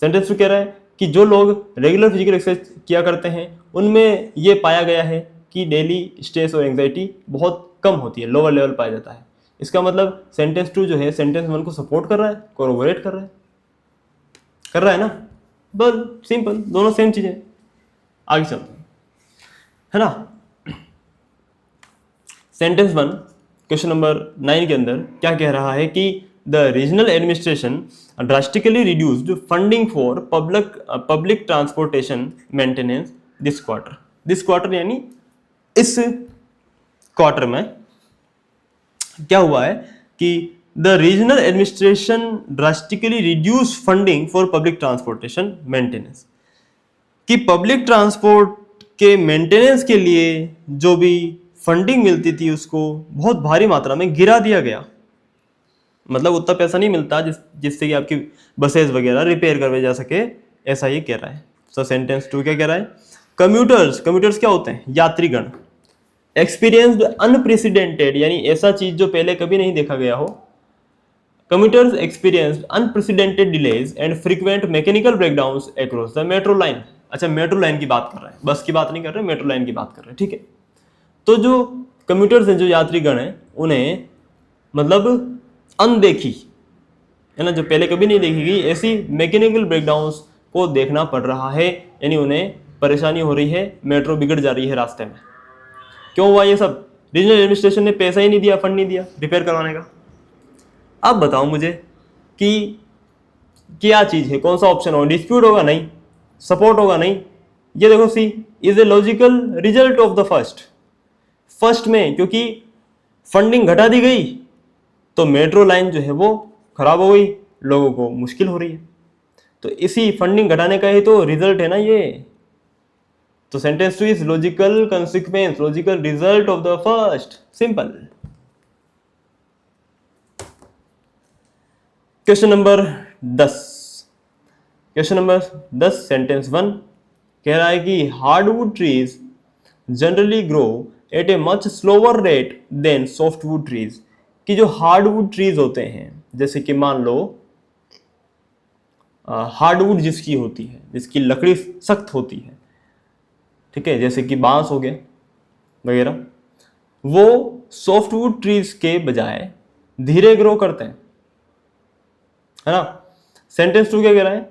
सेंटेंस 2 कह रहा है कि जो लोग रेगुलर फिजिकल एक्सरसाइज किया करते हैं उनमें ये पाया गया है कि डेली स्ट्रेस और एंग्जाइटी बहुत कम होती है, लोअर लेवल पाया जाता है। इसका मतलब सेंटेंस 2 जो है सेंटेंस 1 को सपोर्ट कर रहा है, कोरोबोरेट कर रहा है ना। बस सिंपल, दोनों सेम चीजें। आगे चलते हैं, है ना। सेंटेंस 1 क्वेश्चन नंबर 9 के अंदर क्या कह रहा है कि the regional administration drastically reduced funding for public transportation maintenance this quarter. This quarter यानी इस क्वार्टर में क्या हुआ है कि the regional administration drastically reduce funding for public transportation maintenance, कि पब्लिक ट्रांसपोर्ट के मेंटेनेंस के लिए जो भी फंडिंग मिलती थी उसको बहुत भारी मात्रा में गिरा दिया गया। मतलब उतना पैसा नहीं मिलता जिससे कि आपकी बसेस वगैरह रिपेयर करवाई जा सके, ऐसा ये कह रहा है। तो सेंटेंस 2 क्या कह रहा है, कम्यूटर्स क्या होते हैं? यात्रीगण। एक्सपीरियंस्ड अनप्रेसिडेंटेड यानी ऐसा चीज जो पहले कभी नहीं देखा गया हो। Commuters experienced unprecedented delays and frequent mechanical breakdowns across the metro line. अच्छा, मेट्रो लाइन की बात कर रहे हैं, बस की बात नहीं कर रहे, मेट्रो लाइन की बात कर रहे हैं। ठीक है, तो जो कम्यूटर्स हैं, जो यात्रीगण हैं, उन्हें मतलब अनदेखी है ना, जो पहले कभी नहीं देखी गई ऐसी मैकेनिकल ब्रेकडाउन्स को देखना पड़ रहा है, यानी उन्हें परेशानी हो रही है, मेट्रो बिगड़ जा रही है रास्ते में। क्यों हुआ ये सब? रीजनल एडमिनिस्ट्रेशन ने पैसा ही नहीं दिया, फंड नहीं दिया रिपेयर करवाने का। अब बताओ मुझे कि क्या चीज है, कौन सा ऑप्शन होगा? डिस्प्यूट होगा? नहीं। सपोर्ट होगा? नहीं। ये देखो, C is a logical result of the first में, क्योंकि फंडिंग घटा दी गई तो मेट्रो लाइन जो है वो खराब हो गई, लोगों को मुश्किल हो रही है, तो इसी फंडिंग घटाने का ही तो रिजल्ट है ना ये। तो sentence 2 is logical consequence, logical result of the first. Simple. Question number 10 sentence 1 कह रहा है कि hardwood trees generally grow at a much slower rate than softwood trees, कि जो हार्डवुड ट्रीज होते हैं, जैसे कि मान लो हार्डवुड जिसकी होती है, जिसकी लकड़ी सख्त होती है, ठीक है, जैसे कि बांस हो गया वगैरह, वो सॉफ्टवुड ट्रीज के बजाय धीरे ग्रो करते हैं, है ना। सेंटेंस 2 क्या कह रहा है?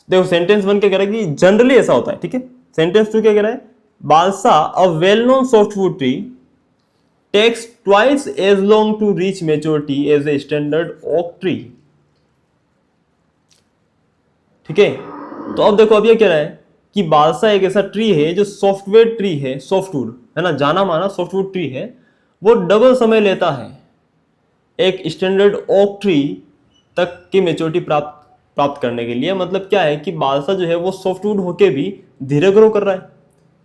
देखो, सेंटेंस 1 क्या कह रहा है कि जनरली ऐसा होता है, ठीक है। सेंटेंस 2 क्या कह रहा है? Balsa, a well known softwood tree, takes twice as long to reach maturity as a standard oak tree. ठीक है, तो अब देखो, अब ये कह रहा है कि बालसा एक ऐसा ट्री है जो सॉफ्टवेयर ट्री है, सॉफ्टवुड है ना, जाना माना सॉफ्टवुड ट्री है, वो डबल समय लेता है एक स्टैंडर्ड ओक ट्री तक की मेच्योरिटी प्राप्त करने के लिए। मतलब क्या है कि बालसा जो है वो सॉफ्टवुड होके भी धीरे ग्रो कर रहा है,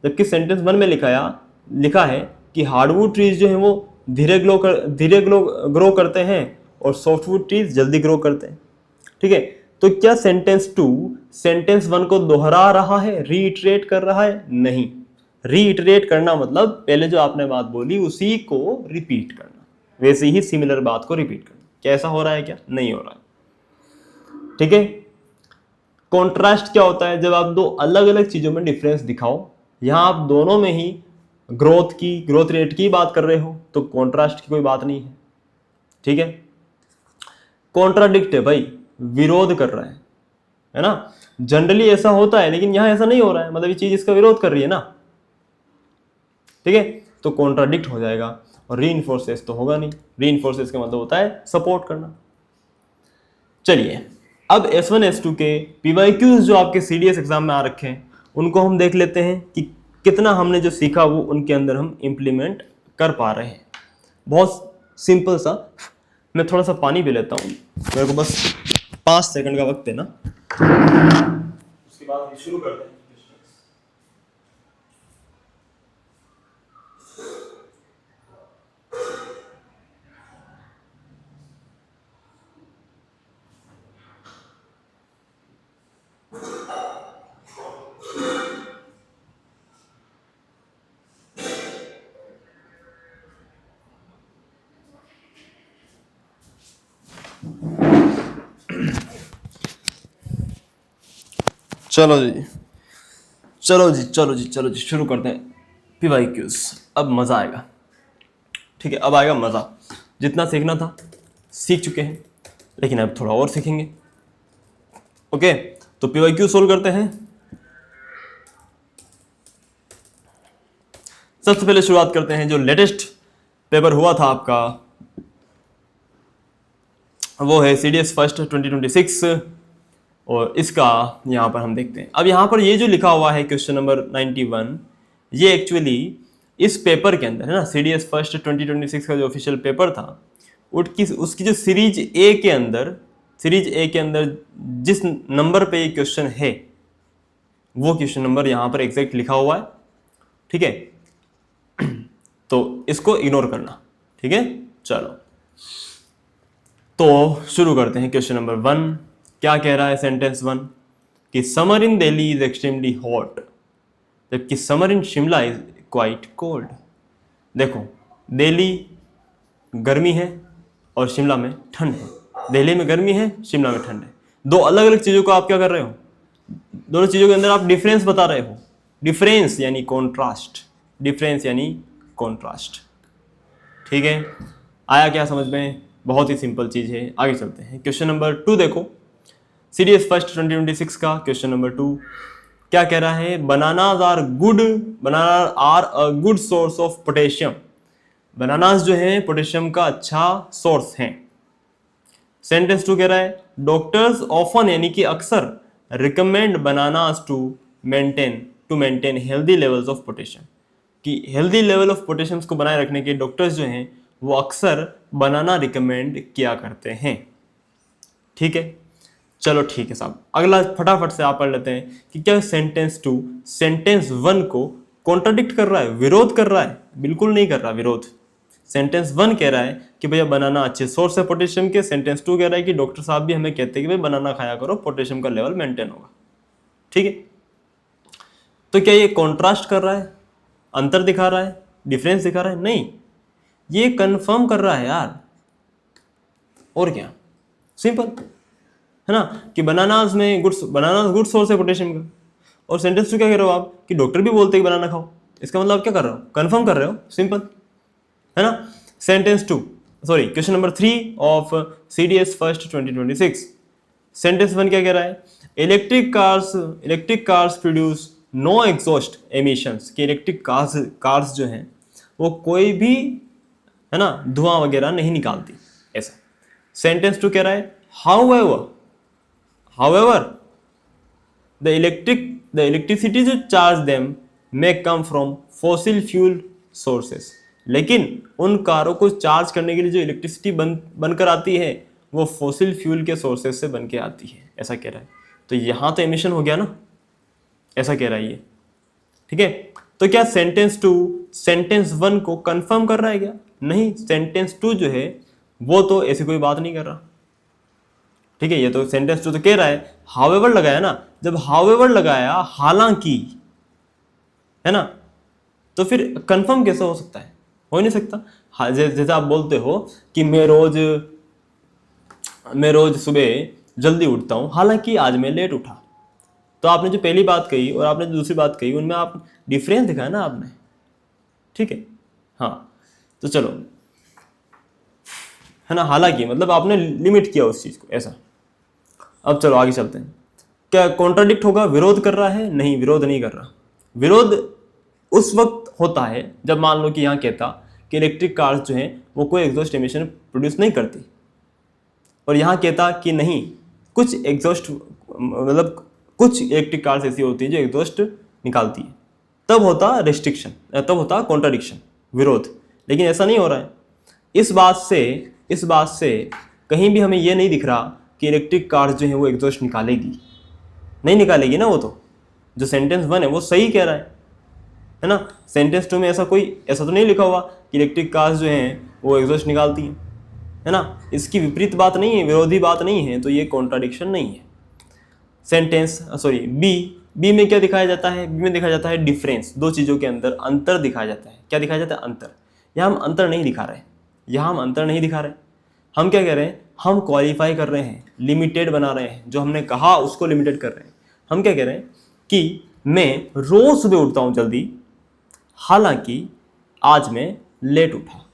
जबकि सेंटेंस 1 में लिखा है कि हार्डवुड ट्रीज जो है वो धीरे ग्रो करते हैं और सॉफ्टवुड ट्रीज जल्दी ग्रो करते हैं। ठीक है, तो क्या सेंटेंस 2 सेंटेंस 1 को दोहरा रहा है, रीइटरेट कर रहा है? नहीं। रीइटरेट करना मतलब पहले जो आपने बात बोली उसी को रिपीट करना, वैसे ही सिमिलर बात को रिपीट करना। कैसा हो रहा है? क्या नहीं हो रहा है। ठीक है, कॉन्ट्रास्ट क्या होता है? जब आप दो अलग अलग चीजों में डिफरेंस दिखाओ यहाँ आप दोनों में ही ग्रोथ रेट की बात कर रहे हो, तो कॉन्ट्रास्ट की कोई बात नहीं है। ठीक है, कॉन्ट्राडिक्ट है भाई, विरोध कर रहा है ना। जनरली ऐसा होता है, लेकिन यहां ऐसा नहीं हो रहा है, मतलब ये चीज इसका विरोध कर रही है ना। ठीक है, तो कॉन्ट्राडिक्ट हो जाएगा। और रीइंफोर्सेस तो होगा नहीं, रीइंफोर्सेस का मतलब होता है सपोर्ट करना। चलिए, अब S1 S2 के PYQs जो आपके CDS एग्जाम में आ रखे हैं, उनको हम देख लेते हैं कि कितना हमने जो सीखा वो उनके अंदर हम इम्प्लीमेंट कर पा रहे हैं। बहुत सिंपल सा, मैं थोड़ा सा पानी पी लेता हूँ, मेरे को बस 5 सेकंड का वक्त है ना, उसके बाद शुरू करते हैं। चलो जी शुरू करते हैं PYQs। अब मज़ा आएगा। ठीक है, अब आएगा मज़ा। जितना सीखना था सीख चुके हैं, लेकिन अब थोड़ा और सीखेंगे। ओके, तो PYQ सोल्व करते हैं। सबसे पहले शुरुआत करते हैं, जो लेटेस्ट पेपर हुआ था आपका वो है CDS फर्स्ट 2026, और इसका यहाँ पर हम देखते हैं। अब यहाँ पर ये जो लिखा हुआ है क्वेश्चन नंबर 91, ये एक्चुअली इस पेपर के अंदर है ना, CDS फर्स्ट 2026 का जो ऑफिशियल पेपर था, उसकी जो सीरीज ए के अंदर जिस नंबर पे ये क्वेश्चन है, वो क्वेश्चन नंबर यहाँ पर एग्जैक्ट लिखा हुआ है। ठीक है, तो इसको इग्नोर करना। ठीक है, चलो तो शुरू करते हैं। क्वेश्चन नंबर 1 क्या कह रहा है? सेंटेंस 1 कि summer in Delhi is extremely hot, जबकि summer in Shimla is quite cold. देखो, दिल्ली गर्मी है और शिमला में ठंड है। दिल्ली में गर्मी है, शिमला में ठंड है। दो अलग अलग चीज़ों को आप क्या कर रहे हो, दोनों चीज़ों के अंदर आप डिफरेंस बता रहे हो। डिफरेंस यानी कॉन्ट्रास्ट, डिफरेंस यानी कॉन्ट्रास्ट। ठीक है, आया क्या समझ में? बहुत ही सिंपल चीज़ है। आगे चलते हैं। क्वेश्चन नंबर 2 देखो, CDS फर्स्ट 2026 का क्वेश्चन नंबर 2 क्या कह रहा है? Bananas are a good source of potassium. Bananas जो है पोटेशियम का अच्छा सोर्स है। सेंटेंस 2 कह रहा है डॉक्टर्स ऑफन यानी कि अक्सर recommend bananas to maintain healthy levels of potassium, कि हेल्दी लेवल ऑफ पोटेशियम को बनाए रखने के डॉक्टर्स जो हैं वो अक्सर बनाना रिकमेंड किया करते हैं। ठीक है, चलो ठीक है साहब, अगला फटाफट से आप पढ़ लेते हैं कि क्या सेंटेंस 2 सेंटेंस 1 को कॉन्ट्राडिक्ट कर रहा है, विरोध कर रहा है? बिल्कुल नहीं कर रहा विरोध। सेंटेंस 1 कह रहा है कि भैया बनाना अच्छे सोर्स है पोटेशियम के। सेंटेंस 2 कह रहा है कि डॉक्टर साहब भी हमें कहते हैं कि भाई बनाना खाया करो, पोटेशियम का लेवल मेंटेन होगा। ठीक है, तो क्या ये कॉन्ट्रास्ट कर रहा है, अंतर दिखा रहा है, डिफरेंस दिखा रहा है? नहीं, ये कंफर्म कर रहा है यार। और क्या, सिंपल है ना, कि बनानास गुड सोर्स है पोटेशियम का। और सेंटेंस 2 क्या कह रहे हो आप कि डॉक्टर भी बोलते हैं कि बनाना खाओ। इसका मतलब आप क्या कर रहे हो, कंफर्म कर रहे हो। सिंपल है ना। Question number 3 of CDS first 2026। Sentence 1 क्या कह रहा है? Electric cars produce no exhaust emissions, कि इलेक्ट्रिक कार्स जो हैं वो कोई भी है ना धुआं वगैरह नहीं निकालती, ऐसा। सेंटेंस 2 कह रहा है हाउएवर द इलेक्ट्रिसिटी जो charge them may come from fossil fuel sources, लेकिन उन कारों को चार्ज करने के लिए जो इलेक्ट्रिसिटी बनकर आती है वो फॉसिल फ्यूल के सोर्सेस से बन के आती है, ऐसा कह रहा है। तो यहाँ तो एमिशन हो गया ना, ऐसा कह रहा है ये। ठीक है, तो क्या सेंटेंस 2 सेंटेंस 1 को कंफर्म कर रहा है क्या? नहीं, सेंटेंस 2 जो है वो तो ऐसी कोई बात नहीं कर रहा। ठीक है, ये तो सेंटेंस 2 तो कह रहा है हाउएवर लगाया ना, जब हाउएवर लगाया हालांकि, है ना, तो फिर कंफर्म कैसे हो सकता है? हो ही नहीं सकता। जैसे आप बोलते हो कि मैं रोज सुबह जल्दी उठता हूं, हालांकि आज मैं लेट उठा, तो आपने जो पहली बात कही और आपने जो दूसरी बात कही उनमें आप डिफरेंस दिखाया ना आपने, ठीक है। हाँ तो चलो, है ना, हालांकि मतलब आपने लिमिट किया उस चीज़ को ऐसा। अब चलो आगे चलते हैं। क्या कॉन्ट्राडिक्ट होगा, विरोध कर रहा है? नहीं, विरोध नहीं कर रहा। विरोध उस वक्त होता है जब मान लो कि यहाँ कहता कि इलेक्ट्रिक कार्स जो हैं वो कोई एग्जॉस्ट एमिशन प्रोड्यूस नहीं करती, और यहाँ कहता कि नहीं, कुछ एग्जॉस्ट मतलब कुछ इलेक्ट्रिक कार्स ऐसी होती हैं जो एग्जॉस्ट निकालती है, तब होता रेस्ट्रिक्शन, तब होता कॉन्ट्राडिक्शन, विरोध। लेकिन ऐसा नहीं हो रहा है। इस बात से कहीं भी हमें ये नहीं दिख रहा कि इलेक्ट्रिक कार्स जो है वो एग्जॉस्ट निकालेगी, नहीं निकालेगी ना। वो तो जो सेंटेंस 1 है वो सही कह रहा है ना। सेंटेंस 2 में ऐसा तो नहीं लिखा हुआ कि इलेक्ट्रिक कार्स जो हैं वो एग्जॉस्ट निकालती हैं, है ना। इसकी विपरीत बात नहीं है, विरोधी बात नहीं है, तो ये कॉन्ट्राडिक्शन नहीं है। सेंटेंस बी में क्या दिखाया जाता है? बी में दिखाया जाता है डिफरेंस, दो चीज़ों के अंदर अंतर दिखाया जाता है। क्या दिखाया जाता है? अंतर। यहाँ हम अंतर नहीं दिखा रहे, हम क्या कह रहे हैं? हम क्वालिफाई कर रहे हैं, लिमिटेड बना रहे हैं, जो हमने कहा उसको लिमिटेड कर रहे हैं। हम क्या कह रहे हैं कि मैं रोज सुबह उठता हूँ जल्दी, हालांकि आज मैं लेट उठा।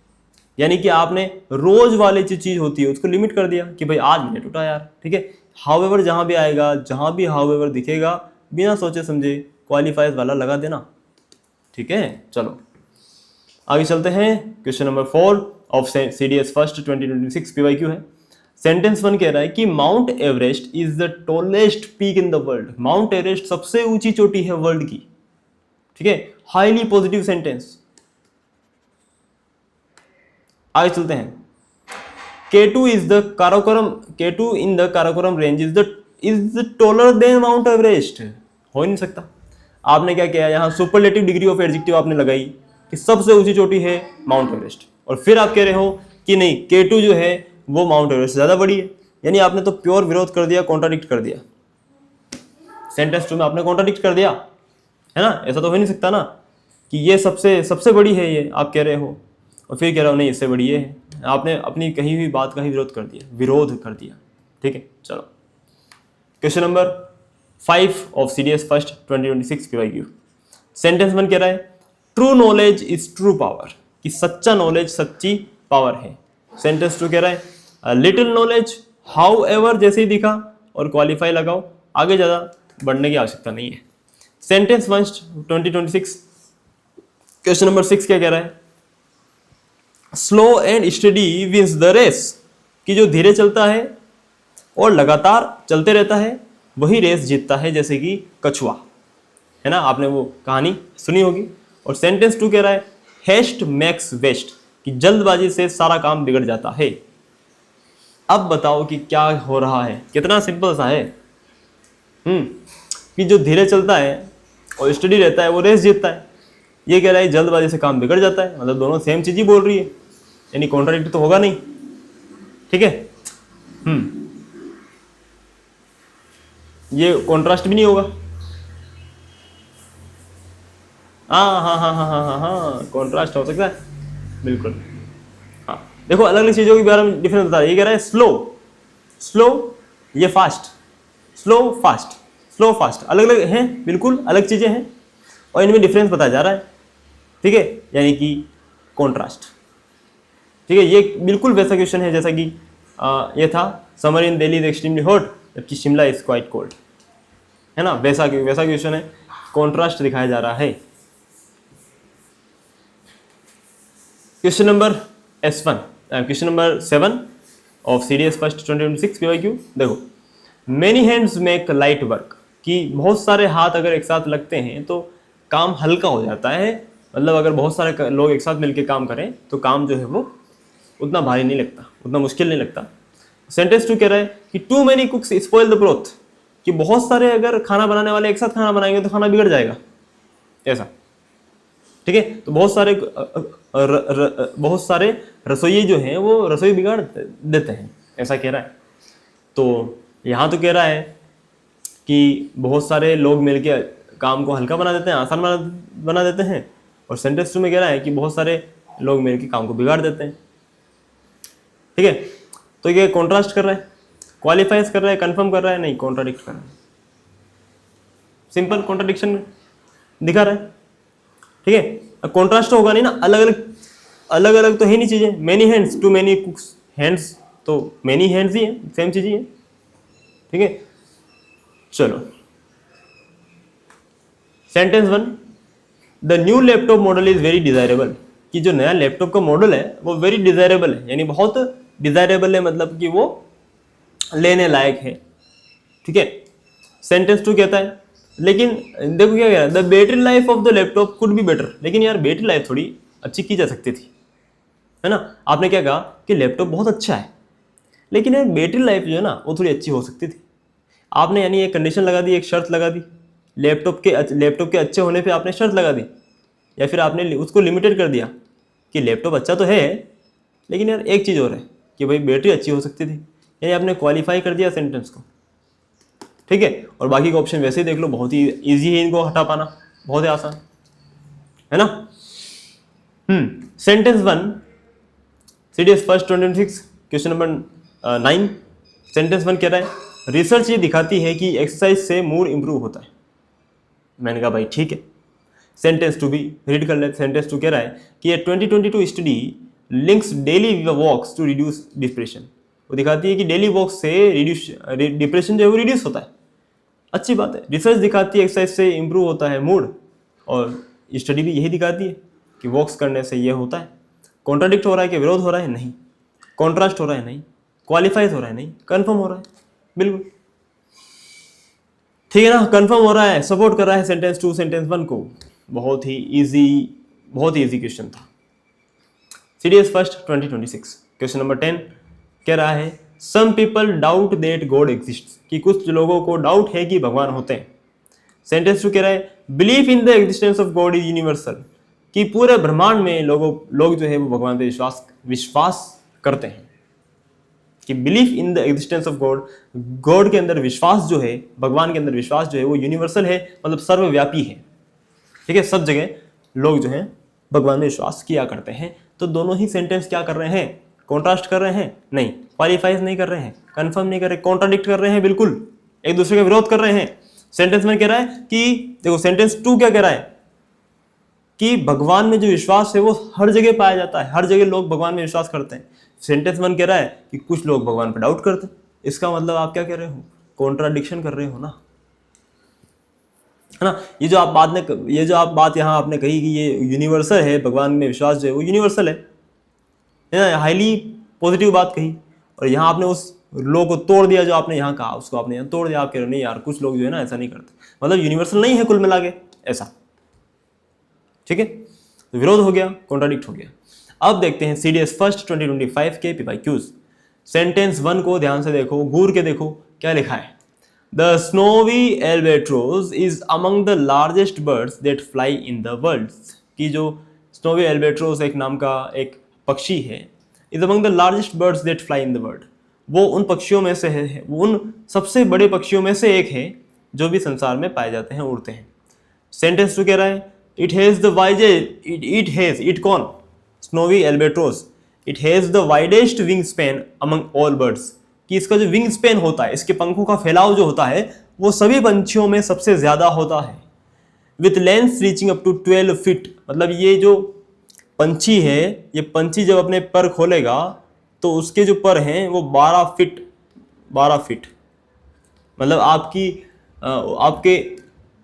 यानी कि आपने रोज वाली जो चीज़ होती है उसको लिमिट कर दिया कि भाई आज मैं लेट उठा यार, ठीक है। हाउएवर जहाँ भी आएगा, जहाँ भी हाउएवर दिखेगा, बिना सोचे समझे क्वालिफायर्स वाला लगा देना, ठीक है। चलो आगे चलते हैं। Question number 4 of CDS first 2026 PYQ है। सेंटेंस 1 कह रहा है कि mount Everest is the tallest peak in the world. Mount Everest सबसे ऊंची चोटी है वर्ल्ड की, ठीक है। Highly positive sentence. आगे चलते हैं। K2 in the Karakoram range is taller than Mount Everest। हो ही नहीं सकता। आपने क्या किया, यहाँ सुपरलेटिव डिग्री ऑफ एडजेक्टिव आपने लगाई कि सबसे ऊंची चोटी है माउंट एवरेस्ट, और फिर आप कह रहे हो कि नहीं, K2 जो है वो माउंट एवरेस्ट से ज्यादा बड़ी है। यानी आपने तो प्योर विरोध कर दिया, कॉन्ट्राडिक्ट कर दिया। सेंटेंस 2 में आपने कॉन्ट्राडिक्ट कर दिया, है ना। ऐसा तो हो नहीं सकता ना कि ये सबसे बड़ी है, ये आप कह रहे हो, और फिर कह रहा हो नहीं इससे बड़ी ये है। आपने अपनी कही हुई बात का ही विरोध कर दिया, ठीक है। चलो question number 5 of CDS first 2026 PYQ। Sentence 1 कह रहा है true knowledge is true power, कि सच्चा नॉलेज सच्ची पावर है। सेंटेंस 2 कह रहा है लिटिल नॉलेज हाउएवर, जैसे ही दिखा और क्वालिफाई लगाओ, आगे ज़्यादा बढ़ने की आवश्यकता नहीं है। सेंटेंस 1 2026 क्वेश्चन नंबर 6 क्या कह रहा है? Slow and steady wins the race, कि जो धीरे चलता है और लगातार चलते रहता है वही रेस जीतता है, जैसे कि कछुआ, है ना। आपने वो कहानी सुनी होगी। और सेंटेंस 2 कह रहा है हेस्ट मेक्स वेस्ट, कि जल्दबाजी से सारा काम बिगड़ जाता है। अब बताओ कि क्या हो रहा है, कितना सिंपल सा है। कि जो धीरे चलता है और स्टडी रहता है वो रेस जीतता है। ये कह रहा है जल्दबाजी से काम बिगड़ जाता है, मतलब दोनों सेम चीज ही बोल रही है, यानी कॉन्ट्राडिक्ट तो होगा नहीं, ठीक है। ये कॉन्ट्रास्ट भी नहीं होगा। हाँ, कॉन्ट्रास्ट हो सकता है, बिल्कुल। हाँ देखो, अलग अलग चीजों के बारे में डिफरेंस बता रहा है। ये कह रहा है स्लो, ये फास्ट, स्लो फास्ट, अलग अलग हैं, बिल्कुल अलग चीजें हैं, और इनमें डिफरेंस बताया जा रहा है, ठीक है, यानी कि कॉन्ट्रास्ट, ठीक है। ये बिल्कुल वैसा क्वेश्चन है जैसा कि ये था summer in Delhi is extremely hot, जबकि शिमला इज क्वाइट कोल्ड, है ना। वैसा क्वेश्चन है, कॉन्ट्रास्ट दिखाया जा रहा है। Question number 7 of CDS first 2026 PYQ। देखो, many hands make light work, कि बहुत सारे हाथ अगर एक साथ लगते हैं तो काम हल्का हो जाता है। मतलब अगर बहुत सारे लोग एक साथ मिलकर काम करें तो काम जो है वो उतना भारी नहीं लगता, उतना मुश्किल नहीं लगता। सेंटेंस 2 कह रहा है कि too many cooks spoil the broth, कि बहुत सारे अगर खाना बनाने वाले एक साथ खाना बनाएंगे तो खाना बिगड़ जाएगा, ऐसा, ठीक है। तो बहुत सारे रसोई जो हैं वो रसोई बिगाड़ देते हैं, ऐसा कह रहा है। तो यहाँ तो कह रहा है कि बहुत सारे लोग मिलके काम को हल्का बना देते हैं, आसान बना देते हैं, और सेंटेंस 2 में कह रहा है कि बहुत सारे लोग मिलके काम को बिगाड़ देते हैं, ठीक है। तो ये कॉन्ट्रास्ट कर रहा है, क्वालिफाइज कर रहा है, कंफर्म कर रहा है, नहीं कॉन्ट्राडिक्ट कर रहा है। सिंपल कॉन्ट्राडिक्शन दिखा रहा है, ठीक है। अब कॉन्ट्रास्ट तो होगा नहीं ना, अलग अलग तो है नहीं चीजें। Many hands too many cooks, hands तो मेनी हैंड्स ही है, सेम चीज ही है, ठीक है। चलो सेंटेंस 1, the new laptop model is very desirable, कि जो नया लैपटॉप का मॉडल है वो वेरी डिजायरेबल है, यानी बहुत डिजायरेबल है, मतलब कि वो लेने लायक है, ठीक है। सेंटेंस 2 कहता है, लेकिन देखो क्या कह रहा है, the battery life of the laptop could be better, लेकिन यार बैटरी लाइफ थोड़ी अच्छी की जा सकती थी, है ना। आपने क्या कहा कि लैपटॉप बहुत अच्छा है, लेकिन यार बैटरी लाइफ जो है ना वो थोड़ी अच्छी हो सकती थी। आपने यानी एक कंडीशन लगा दी, एक शर्त लगा दी, लैपटॉप के अच्छे होने पे आपने शर्त लगा दी, या फिर आपने उसको लिमिटेड कर दिया कि लैपटॉप अच्छा तो है, लेकिन यार एक चीज़ और है कि भाई बैटरी अच्छी हो सकती थी, यानी आपने क्वालिफाई कर दिया सेंटेंस को, ठीक है। और बाकी का ऑप्शन वैसे ही देख लो, बहुत ही ईजी है इनको हटा पाना, बहुत ही आसान है ना। Sentence 1, CDS first 2026 question number 9। Sentence 1 कह रहा है, रिसर्च ये दिखाती है कि एक्सरसाइज से मूड इंप्रूव होता है। मैंने कहा भाई ठीक है। सेंटेंस 2 भी रीड कर ले। सेंटेंस 2 कह रहा है कि ये 2022 study links daily walks to reduce depression, वो दिखाती है कि डेली वॉक से डिप्रेशन जो है वो रिड्यूस होता है। अच्छी बात है, रिसर्च दिखाती है एक्सरसाइज से इंप्रूव होता है मूड, और स्टडी भी यही दिखाती है कि वॉक्स करने से ये होता है। कॉन्ट्राडिक्ट हो रहा है कि विरोध हो रहा है? नहीं। कॉन्ट्रास्ट हो रहा है? नहीं। क्वालिफाइज हो रहा है? नहीं। कंफर्म हो रहा है, बिल्कुल ठीक है ना, कंफर्म हो रहा है, सपोर्ट कर रहा है सेंटेंस 2 सेंटेंस 1 को। बहुत ही इजी क्वेश्चन था। CDS फर्स्ट 2026 क्वेश्चन नंबर 10 कह रहा है, some people doubt that God exists, कि कुछ लोगों को डाउट है कि भगवान होते हैं। सेंटेंस 2 कह रहा है, belief in the existence of God is universal, कि पूरे ब्रह्मांड में लोग जो है वो भगवान पे विश्वास करते हैं, कि belief in the existence of God के अंदर विश्वास जो है, भगवान के अंदर विश्वास जो है वो यूनिवर्सल है, मतलब सर्वव्यापी है, ठीक है। सब जगह लोग जो हैं भगवान में विश्वास किया करते हैं। तो दोनों ही सेंटेंस क्या कर रहे हैं? कॉन्ट्रास्ट कर रहे हैं? नहीं। क्वालिफाइज नहीं कर रहे हैं, कंफर्म नहीं कर रहे, कॉन्ट्राडिक्ट कर रहे हैं, बिल्कुल एक दूसरे का विरोध कर रहे हैं। सेंटेंस में कह रहा है कि देखो, सेंटेंस 2 क्या कह रहा है कि भगवान में जो विश्वास है वो हर जगह पाया जाता है, हर जगह लोग भगवान में विश्वास करते हैं। सेंटेंस 1 कह रहा है कि कुछ लोग भगवान पर डाउट करते हैं। इसका मतलब आप क्या कह रहे हो? कॉन्ट्राडिक्शन कर रहे हो ना, है ना। ये जो आप बात यहाँ आपने कही कि ये यूनिवर्सल है, भगवान में विश्वास जो है वो यूनिवर्सल है ना, हाईली पॉजिटिव बात कही, और यहाँ आपने उस लो को तोड़ दिया, जो आपने यहाँ कहा उसको आपने यहाँ तोड़ दिया। आप कह रहे हो नहीं यार, कुछ लोग जो है ना ऐसा नहीं करते, मतलब यूनिवर्सल नहीं है कुल मिला के ऐसा, ठीक है। तो विरोध हो गया, कॉन्ट्राडिक्ट हो गया। अब देखते हैं CDS फर्स्ट 2025 के PYQs। सेंटेंस 1 को ध्यान से देखो, घूर के देखो क्या लिखा है। The snowy albatross is among the largest birds that fly in the world, की जो स्नोवी एल्बेट्रोस एक नाम का एक पक्षी है, is among the largest birds that fly in the world, वो उन पक्षियों में से है, वो उन सबसे बड़े पक्षियों में से एक है जो भी संसार में पाए जाते हैं, उड़ते हैं। सेंटेंस 2 कह रहा है, इट कौन? Snowy albatross, it has the widest wing Spain among all birds, कि इसका जो विंग स्पेन होता है, इसके पंखों का फैलाव जो होता है वो सभी पंछियों में सबसे ज्यादा होता है। With length reaching up to 12 feet, मतलब ये जो पंछी है, ये पंछी जब अपने पर खोलेगा तो उसके जो पर हैं वो 12 फीट, मतलब आपके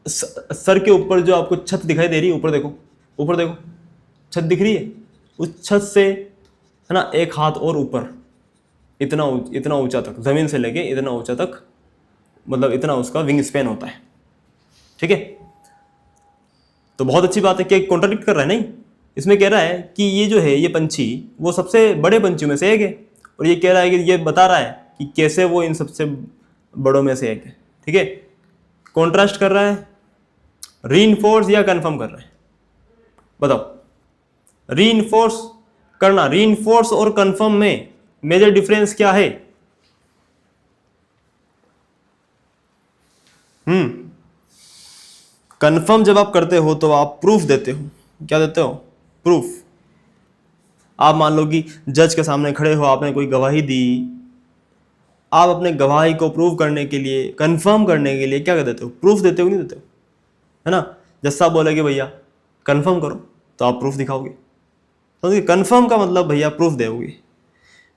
सर के ऊपर जो आपको छत दिखाई दे रही है, ऊपर देखो छत दिख रही है, उस छत से है ना एक हाथ और ऊपर, इतना ऊंचा तक, जमीन से लेके इतना ऊंचा तक, मतलब इतना उसका विंग स्पेन होता है, ठीक है। तो बहुत अच्छी बात है कि कॉन्ट्राडिक्ट कर रहा है नहीं, इसमें कह रहा है कि ये जो है ये पंछी वो सबसे बड़े पंछियों में से एक है, और ये कह रहा है कि ये बता रहा है कि कैसे वो इन सबसे बड़ों में से एक है, ठीक है। कॉन्ट्रास्ट कर रहा है, रीइंफोर्स या कंफर्म कर रहा है? बताओ। रीइंफोर्स और कंफर्म में मेजर डिफरेंस क्या है? कंफर्म जब आप करते हो तो आप प्रूफ देते हो। क्या देते हो? प्रूफ। आप मान लो कि जज के सामने खड़े हो, आपने कोई गवाही दी, आप अपने गवाही को प्रूव करने के लिए, कंफर्म करने के लिए क्या कर देते हो? प्रूफ देते हो, नहीं देते हो? है ना। जैसा आप बोले कि भैया कंफर्म करो तो आप प्रूफ दिखाओगे, तो कंफर्म का मतलब भैया प्रूफ दोगे।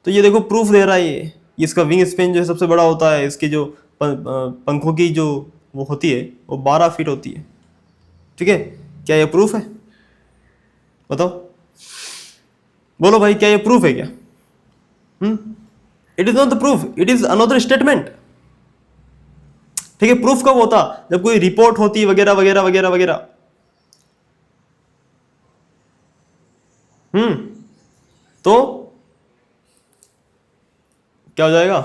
तो ये देखो प्रूफ दे रहा है ये, इसका विंग स्पेन जो है सबसे बड़ा होता है, इसकी जो पंखों की जो वो होती है वो 12 फीट होती है। ठीक है, क्या ये प्रूफ है? बताओ, बोलो भाई, क्या ये प्रूफ है क्या? It is not the proof, it is another statement. ठीक है, प्रूफ कब होता? जब कोई रिपोर्ट होती है वगैरह वगैरह वगैरह वगैरह। तो क्या हो जाएगा?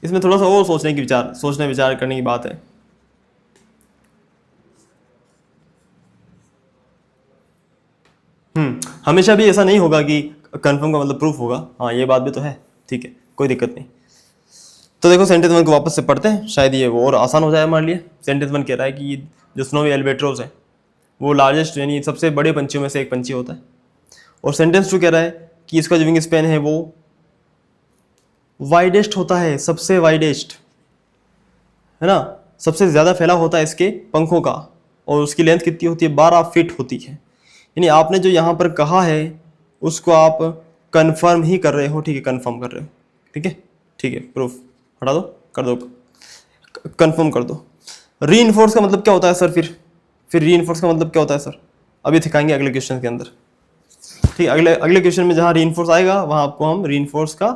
इसमें थोड़ा सा और सोचने विचार करने की बात है। हमेशा भी ऐसा नहीं होगा कि कंफर्म का मतलब प्रूफ होगा। हाँ, ये बात भी तो है। ठीक है, कोई दिक्कत नहीं। तो देखो सेंटेंस वन को वापस से पढ़ते हैं, शायद ये वो और आसान हो जाए हमारे लिए। सेंटेंस वन कह रहा है कि जो स्नोवी एल्बेट्रोस है वो लार्जेस्ट यानी सबसे बड़े पंछियों में से एक पंछी होता है। और सेंटेंस टू कह रहा है कि इसका जो विंग स्पैन है वो वाइडेस्ट होता है, सबसे वाइडेस्ट, है ना, सबसे ज़्यादा फैला होता है इसके पंखों का। और उसकी लेंथ कितनी होती है? 12 फीट होती है। यानी आपने जो यहाँ पर कहा है उसको आप कंफर्म ही कर रहे हो। ठीक है, कंफर्म कर रहे हो। ठीक है, ठीक है, प्रूफ हटा दो, कर दो, कंफर्म कर दो। रीइंफोर्स का मतलब क्या होता है सर? फिर रीइंफोर्स का मतलब क्या होता है सर? अभी दिखाएंगे अगले क्वेश्चन के अंदर। ठीक है, अगले क्वेश्चन में जहाँ रीइंफोर्स आएगा वहाँ आपको हम रीइंफोर्स का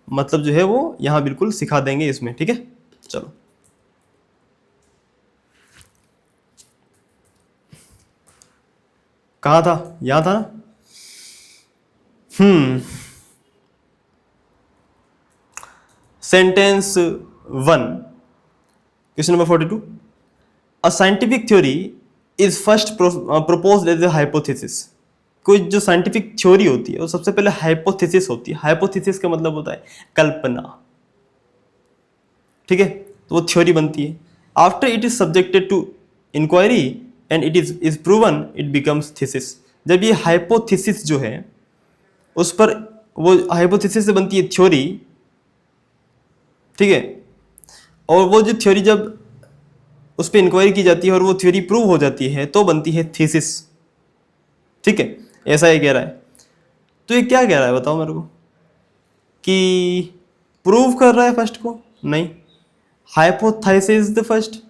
मतलब जो है वो यहाँ बिल्कुल सिखा देंगे इसमें। ठीक है, चलो कहाँ था? यहाँ था ना। Sentence one, question number 42। A scientific theory is first proposed as a hypothesis. कोई जो साइंटिफिक थ्योरी होती है वो सबसे पहले हाइपोथेसिस होती है। हाइपोथेसिस का मतलब होता है कल्पना। ठीक है, तो वो थ्योरी बनती है। After it is subjected to inquiry and it is proven, it becomes thesis. जब ये हाइपोथेसिस जो है उस पर, वो हाइपोथेसिस से बनती है थ्योरी। ठीक है, और वो जो थ्योरी जब उस पर इंक्वायरी की जाती है और वो थ्योरी प्रूव हो जाती है तो बनती है थीसिस। ठीक है, ऐसा ये कह रहा है। तो ये क्या कह रहा है बताओ मेरे को? कि प्रूव कर रहा है फर्स्ट को? नहीं, hypothesis the first,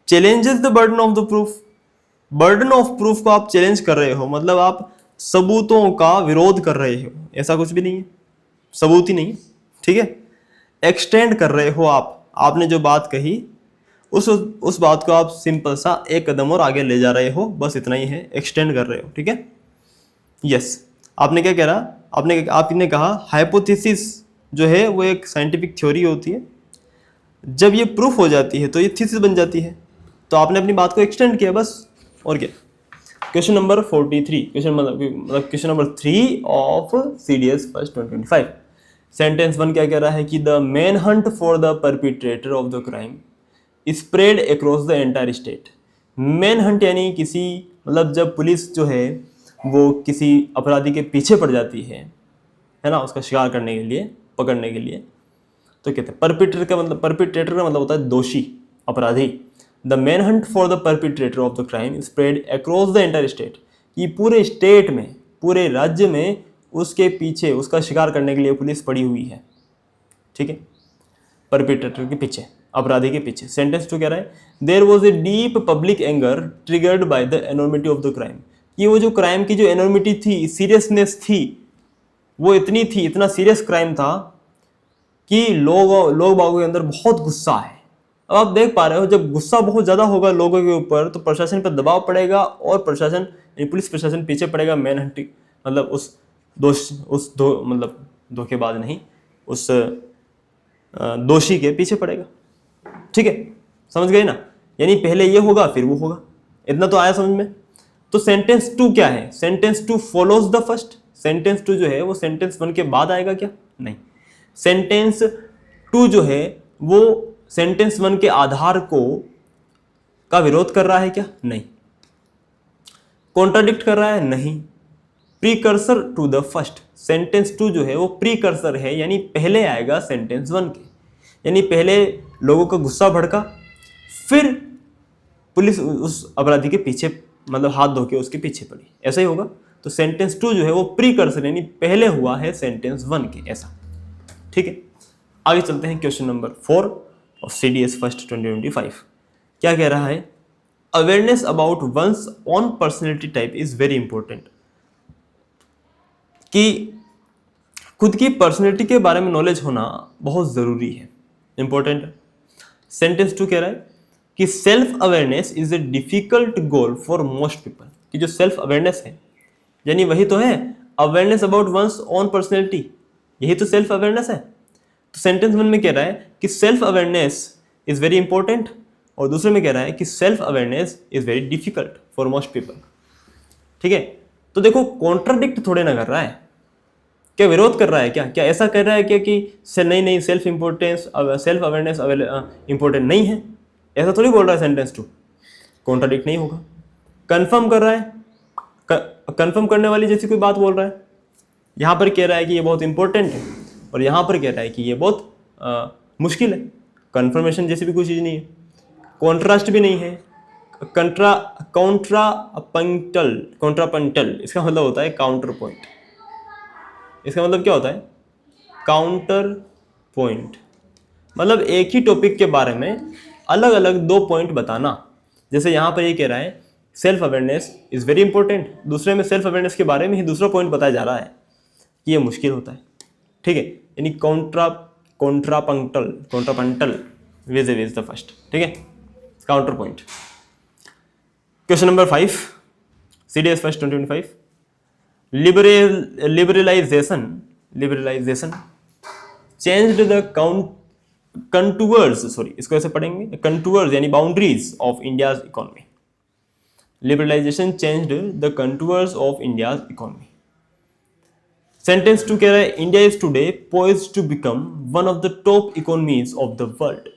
challenges the burden of the proof. Burden of proof को आप चैलेंज कर रहे हो, मतलब आप सबूतों का विरोध कर रहे हो। ऐसा कुछ भी नहीं है, सबूत ही नहीं है। ठीक है, एक्सटेंड कर रहे हो आपने जो बात कही उस बात को आप सिंपल सा एक कदम और आगे ले जा रहे हो, बस इतना ही है, एक्सटेंड कर रहे हो। ठीक है, यस। आपने क्या कह रहा? आपने कहा हाइपोथेसिस जो है वो एक साइंटिफिक थ्योरी होती है, जब ये प्रूफ हो जाती है तो ये थीसिस बन जाती है। तो आपने अपनी बात को एक्सटेंड किया, बस और क्या। Question number 43, question number 3 of CDS first 2025। Sentence one क्या कह रहा है कि the man hunt for the perpetrator of the crime spread across the entire state. Man hunt यानी किसी, मतलब जब पुलिस जो है वो किसी अपराधी के पीछे पड़ जाती है ना, उसका शिकार करने के लिए, पकड़ने के लिए, तो कहते हैं परपिट्रेटर का मतलब होता है दोषी, अपराधी। The man hunt for the perpetrator of the crime spread across the entire state. ये पूरे स्टेट में, पूरे राज्य में उसके पीछे, उसका शिकार करने के लिए पुलिस पड़ी हुई है। ठीक है, परपिट्रेटर के पीछे, अपराधी के पीछे। सेंटेंस टू कह रहा है there was a deep public anger triggered by the enormity of the crime. ये वो जो क्राइम की जो एनॉर्मिटी थी, सीरियसनेस थी, वो इतनी थी, इतना सीरियस क्राइम था कि लोग बागों के अंदर बहुत गुस्सा है। अब आप देख पा रहे हो, जब गुस्सा बहुत ज़्यादा होगा लोगों के ऊपर तो प्रशासन पर दबाव पड़ेगा और पुलिस प्रशासन पीछे पड़ेगा मैन हंटिंग, मतलब मतलब धोखेबाज नहीं, उस दोषी के पीछे पड़ेगा। ठीक है, समझ गए ना? यानी पहले ये होगा फिर वो होगा। इतना तो आया समझ में? तो सेंटेंस टू क्या है? Sentence two follows the first. Sentence two जो है वो सेंटेंस वन के बाद आएगा क्या? नहीं, सेंटेंस टू जो है वो सेंटेंस वन के आधार का विरोध कर रहा है क्या? नहीं। कॉन्ट्राडिक्ट कर रहा है? नहीं। Precursor to the first. Sentence two जो है वो प्रीकर्सर है, यानी पहले आएगा सेंटेंस वन के, यानी पहले लोगों का गुस्सा भड़का, फिर पुलिस उस अपराधी के पीछे मतलब हाथ धो के उसके पीछे पड़ी, ऐसा ही होगा। तो सेंटेंस टू जो है वो प्रीकर्सर यानी पहले हुआ है सेंटेंस वन के, ऐसा। ठीक है, आगे चलते हैं question number 4 of CDS first 2025। क्या कह रहा है? Awareness about one's own personality type is very important, कि खुद की पर्सनैलिटी के बारे में नॉलेज होना बहुत ज़रूरी है, इंपॉर्टेंट है। सेंटेंस टू कह रहा है कि self awareness is a difficult goal for most people, कि जो सेल्फ अवेयरनेस है यानी वही तो है awareness about one's own personality, यही तो सेल्फ अवेयरनेस है। तो सेंटेंस वन में कह रहा है कि self awareness is very important, और दूसरे में कह रहा है कि self awareness is very difficult for most people. ठीक है, तो देखो कॉन्ट्राडिक्ट थोड़े ना कर रहा है, क्या विरोध कर रहा है? क्या ऐसा कर रहा है क्या कि नहीं self importance self awareness important नहीं है, ऐसा थोड़ी बोल रहा है सेंटेंस टू। कॉन्ट्राडिक्ट नहीं होगा, कंफर्म कर रहा है, कंफर्म करने वाली जैसी कोई बात बोल रहा है। यहाँ पर कह रहा है कि ये बहुत इंपॉर्टेंट है और यहाँ पर कह रहा है कि ये बहुत मुश्किल है। कंफर्मेशन जैसी भी कोई चीज़ नहीं है, कॉन्ट्रास्ट भी नहीं है। कॉन्ट्रापंटल इसका मतलब होता है काउंटर पॉइंट। इसका मतलब क्या होता है? काउंटर पॉइंट मतलब एक ही टॉपिक के बारे में अलग अलग दो पॉइंट बताना। जैसे यहाँ पर ये कह रहा है self awareness is very important, दूसरे में सेल्फ अवेयरनेस के बारे में ही दूसरा पॉइंट बताया जा रहा है कि ये मुश्किल होता है। ठीक है, यानी कॉन्ट्रापंटल विज द फर्स्ट। ठीक है, counter point. Question number 5 CDS first 2025। Liberalisation changed the contours, sorry इसको ऐसे पढ़ेंगे, कंटूअर्स यानी boundaries of India's economy. Liberalisation changed the contours of India's economy. Sentence two कह रहा है India is today poised to become one of the top economies of the world.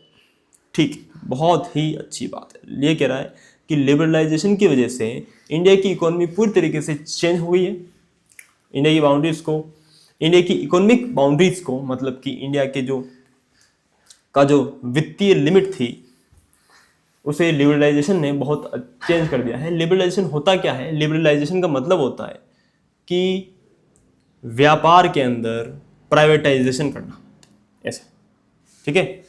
ठीक, बहुत ही अच्छी बात है। ये कह रहा है कि लिबरलाइजेशन की वजह से इंडिया की इकोनॉमी पूरी तरीके से चेंज हो गई है। इंडिया की बाउंड्रीज को, इंडिया की इकोनॉमिक बाउंड्रीज को, मतलब कि इंडिया के जो वित्तीय लिमिट थी उसे लिबरलाइजेशन ने बहुत चेंज कर दिया है। लिबरलाइजेशन होता क्या है? लिबरलाइजेशन का मतलब होता है कि व्यापार के अंदर प्राइवेटाइजेशन करना, ऐसा। ठीक है,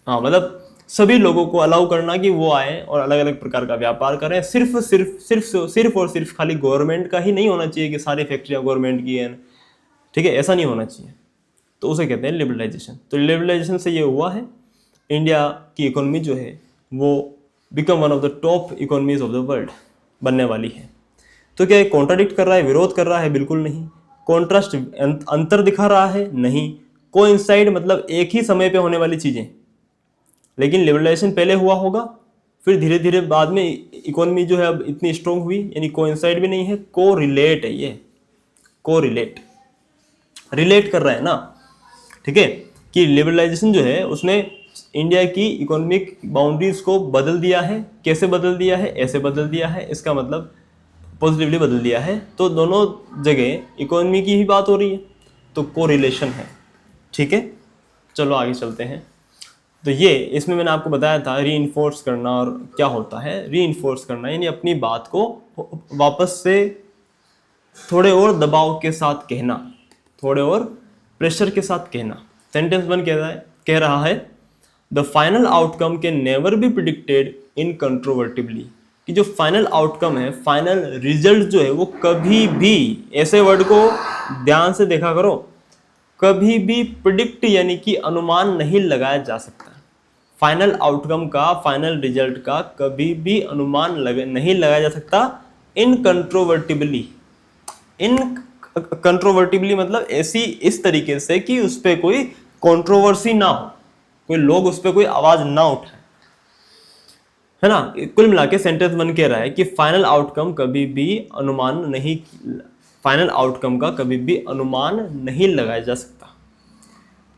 हाँ, मतलब सभी लोगों को अलाउ करना कि वो आए और अलग अलग प्रकार का व्यापार करें। सिर्फ और सिर्फ खाली गवर्नमेंट का ही नहीं होना चाहिए कि सारी फैक्ट्रियाँ गवर्नमेंट की हैं। ठीक है, ऐसा नहीं होना चाहिए, तो उसे कहते हैं लिबरलाइजेशन। तो लिबरलाइजेशन से ये हुआ है इंडिया की इकोनॉमी जो है वो become one of the top economies of the world बनने वाली है। तो क्या ये कॉन्ट्राडिक्ट कर रहा है, विरोध कर रहा है? बिल्कुल नहीं। कॉन्ट्रास्ट अंतर दिखा रहा है? नहीं। कोइंसाइड मतलब एक ही समय पे होने वाली चीजें, लेकिन लिबरलाइजेशन पहले हुआ होगा, फिर धीरे धीरे बाद में इकोनॉमी जो है अब इतनी स्ट्रॉन्ग हुई, यानी कोइंसाइड भी नहीं है, कोरिलेट है। ये कोरिलेट रिलेट कर रहा है ना। ठीक है, कि लिबरलाइजेशन जो है उसने इंडिया की इकोनॉमिक बाउंड्रीज को बदल दिया है। कैसे बदल दिया है? ऐसे बदल दिया है, इसका मतलब पॉजिटिवली बदल दिया है। तो दोनों जगह इकोनॉमी की ही बात हो रही है, तो कोरिलेशन है। ठीक है, चलो आगे चलते हैं। तो ये इसमें मैंने आपको बताया था रीइंफोर्स करना, और क्या होता है रीइंफोर्स करना, यानी अपनी बात को वापस से थोड़े और दबाव के साथ कहना, थोड़े और प्रेशर के साथ कहना। सेंटेंस वन कह रहा है the final outcome can never be predicted incontrovertibly, कि जो फाइनल आउटकम है, फाइनल रिजल्ट जो है वो कभी भी, ऐसे वर्ड को ध्यान से देखा करो, कभी भी प्रिडिक्ट यानी कि अनुमान नहीं लगाया जा सकता। फाइनल आउटकम का, फाइनल रिजल्ट का कभी भी अनुमान नहीं लगाया जा सकता इनकंट्रोवर्टिबली। इनकंट्रोवर्टिबली मतलब ऐसी, इस तरीके से कि उस पर कोई कंट्रोवर्सी ना हो, कोई लोग उस पर कोई आवाज ना उठाए, है ना। कुल मिला के सेंटेंस वन कह रहा है कि फाइनल आउटकम कभी भी अनुमान नहीं, फाइनल आउटकम का कभी भी अनुमान नहीं लगाया जा सकता।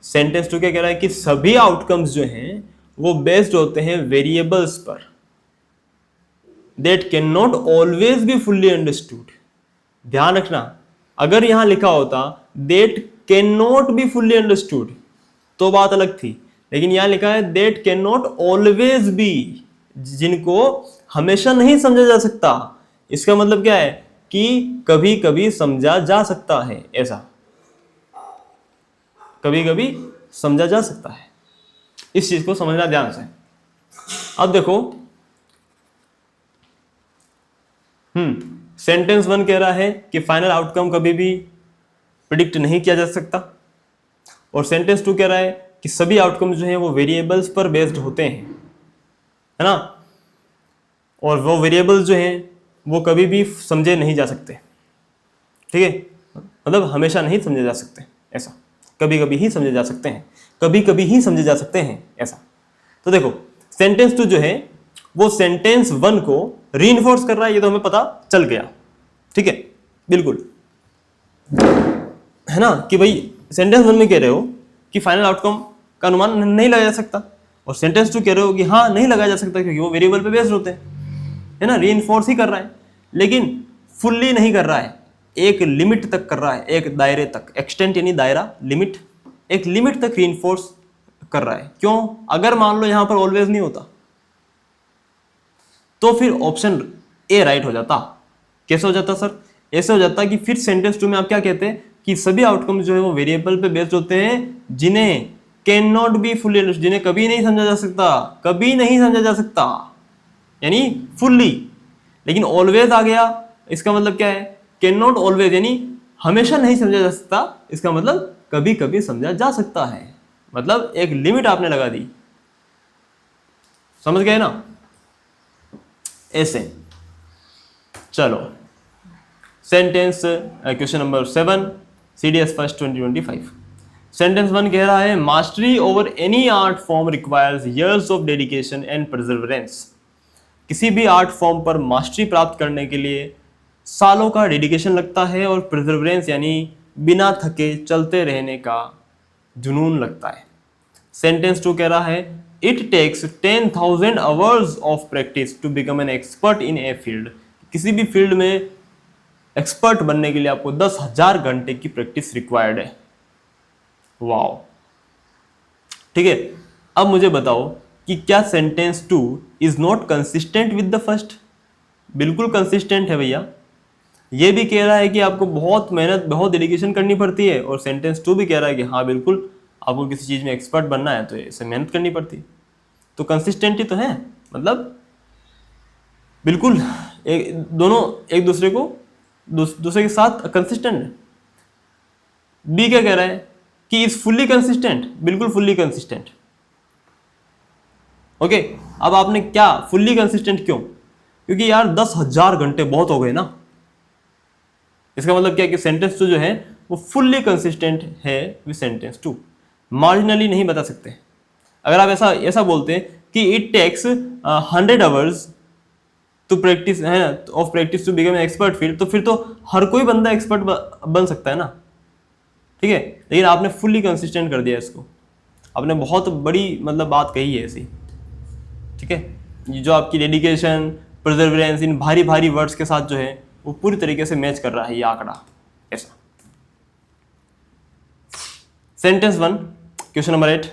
सेंटेंस टू क्या कह रहा है कि सभी आउटकम्स जो हैं वो बेस्ड होते हैं वेरिएबल्स पर, that can not always be fully understood, ध्यान रखना, अगर यहां लिखा होता that can not be fully understood तो बात अलग थी, लेकिन यहां लिखा है that can not always be, जिनको हमेशा नहीं समझा जा सकता। इसका मतलब क्या है कि कभी कभी समझा जा सकता है, ऐसा कभी कभी समझा जा सकता है। इस चीज को समझना ध्यान से। अब देखो सेंटेंस 1 कह रहा है कि फाइनल आउटकम कभी भी प्रिडिक्ट नहीं किया जा सकता, और सेंटेंस 2 कह रहा है कि सभी आउटकम जो हैं वो वेरिएबल्स पर बेस्ड होते हैं, है ना, और वो वेरिएबल्स जो हैं वो कभी भी समझे नहीं जा सकते। ठीक है, मतलब हमेशा नहीं समझे जा सकते, ऐसा कभी कभी ही समझे जा सकते हैं, कभी कभी ही समझे जा सकते हैं, ऐसा। तो देखो सेंटेंस 2 जो है वो सेंटेंस 1 को रीइंफोर्स कर रहा है, ये तो हमें पता चल गया। ठीक है, बिल्कुल, है ना, कि भाई सेंटेंस 1 में कह रहे हो कि फाइनल आउटकम का अनुमान नहीं लगाया जा सकता, और सेंटेंस 2 कह रहे हो कि हाँ नहीं लगाया जा सकता क्योंकि वो वेरिएबल पे बेस्ड होते हैं, है ना, रीइंफोर्स ही कर रहा है, लेकिन फुल्ली नहीं कर रहा है, एक लिमिट तक कर रहा है, एक दायरे तक, एक्सटेंट यानी दायरा, लिमिट, एक लिमिट तक रीइंफोर्स कर रहा है। क्यों? अगर मान लो यहां पर ऑलवेज नहीं होता तो फिर ऑप्शन ए राइट हो जाता। कैसे हो जाता सर? ऐसे हो जाता कि फिर सेंटेंस 2 में आप क्या कहते हैं कि सभी आउटकम जो है वो वेरिएबल पे बेस्ड होते हैं जिन्हें can not be fully understood, जिन्हें कभी नहीं समझा जा सकता, कभी नहीं समझा जा सकता, यानी फुल्ली। लेकिन ऑलवेज आ गया, इसका मतलब क्या है? कैन नॉट ऑलवेज यानी हमेशा नहीं समझा जा सकता, इसका मतलब कभी कभी समझा जा सकता है, मतलब एक लिमिट आपने लगा दी। समझ गए ना? ऐसे। चलो sentence question number 7 CDS first 2025। Sentence 1 कह रहा है mastery over any art form requires years of dedication and Perseverance. किसी भी आर्ट फॉर्म पर मास्टरी प्राप्त करने के लिए सालों का डेडिकेशन लगता है और परसेवरेंस यानी बिना थके चलते रहने का जुनून लगता है। सेंटेंस 2 कह रहा है it takes 10,000 hours of practice to become an expert in a field. किसी भी फील्ड में एक्सपर्ट बनने के लिए आपको 10,000 घंटे की प्रैक्टिस रिक्वायर्ड है। वाओ, ठीक है। अब मुझे बताओ कि क्या sentence 2 is not consistent with the first? बिल्कुल कंसिस्टेंट है भैया। ये भी कह रहा है कि आपको बहुत मेहनत, बहुत डेडिकेशन करनी पड़ती है, और सेंटेंस 2 भी कह रहा है कि हाँ बिल्कुल आपको किसी चीज़ में एक्सपर्ट बनना है तो इसे मेहनत करनी पड़ती है। तो कंसिस्टेंट ही तो है, मतलब बिल्कुल दोनों एक दूसरे को दूसरे के साथ कंसिस्टेंट है। बी क्या कह रहा है कि इज फुल्ली कंसिस्टेंट, बिल्कुल फुल्ली कंसिस्टेंट। ओके, अब आपने क्या फुल्ली कंसिस्टेंट क्यों? क्योंकि यार 10,000 घंटे बहुत हो गए ना। इसका मतलब क्या है कि सेंटेंस 2 जो है वो फुल्ली कंसिस्टेंट है विद सेंटेंस 2, मार्जिनली नहीं बता सकते। अगर आप ऐसा बोलते हैं कि it takes 100 hours to practice, है ना, of practice to become an expert field, तो फिर तो हर कोई बंदा एक्सपर्ट बन सकता है ना। ठीक है, लेकिन आपने फुल्ली कंसिस्टेंट कर दिया इसको, आपने बहुत बड़ी मतलब बात कही है ऐसी। ठीक है, ये जो आपकी डेडिकेशन, परसेवरेंस, इन भारी भारी वर्ड्स के साथ जो है वो पूरी तरीके से मैच कर रहा है ये आंकड़ा, ऐसा। Sentence 1 question number 8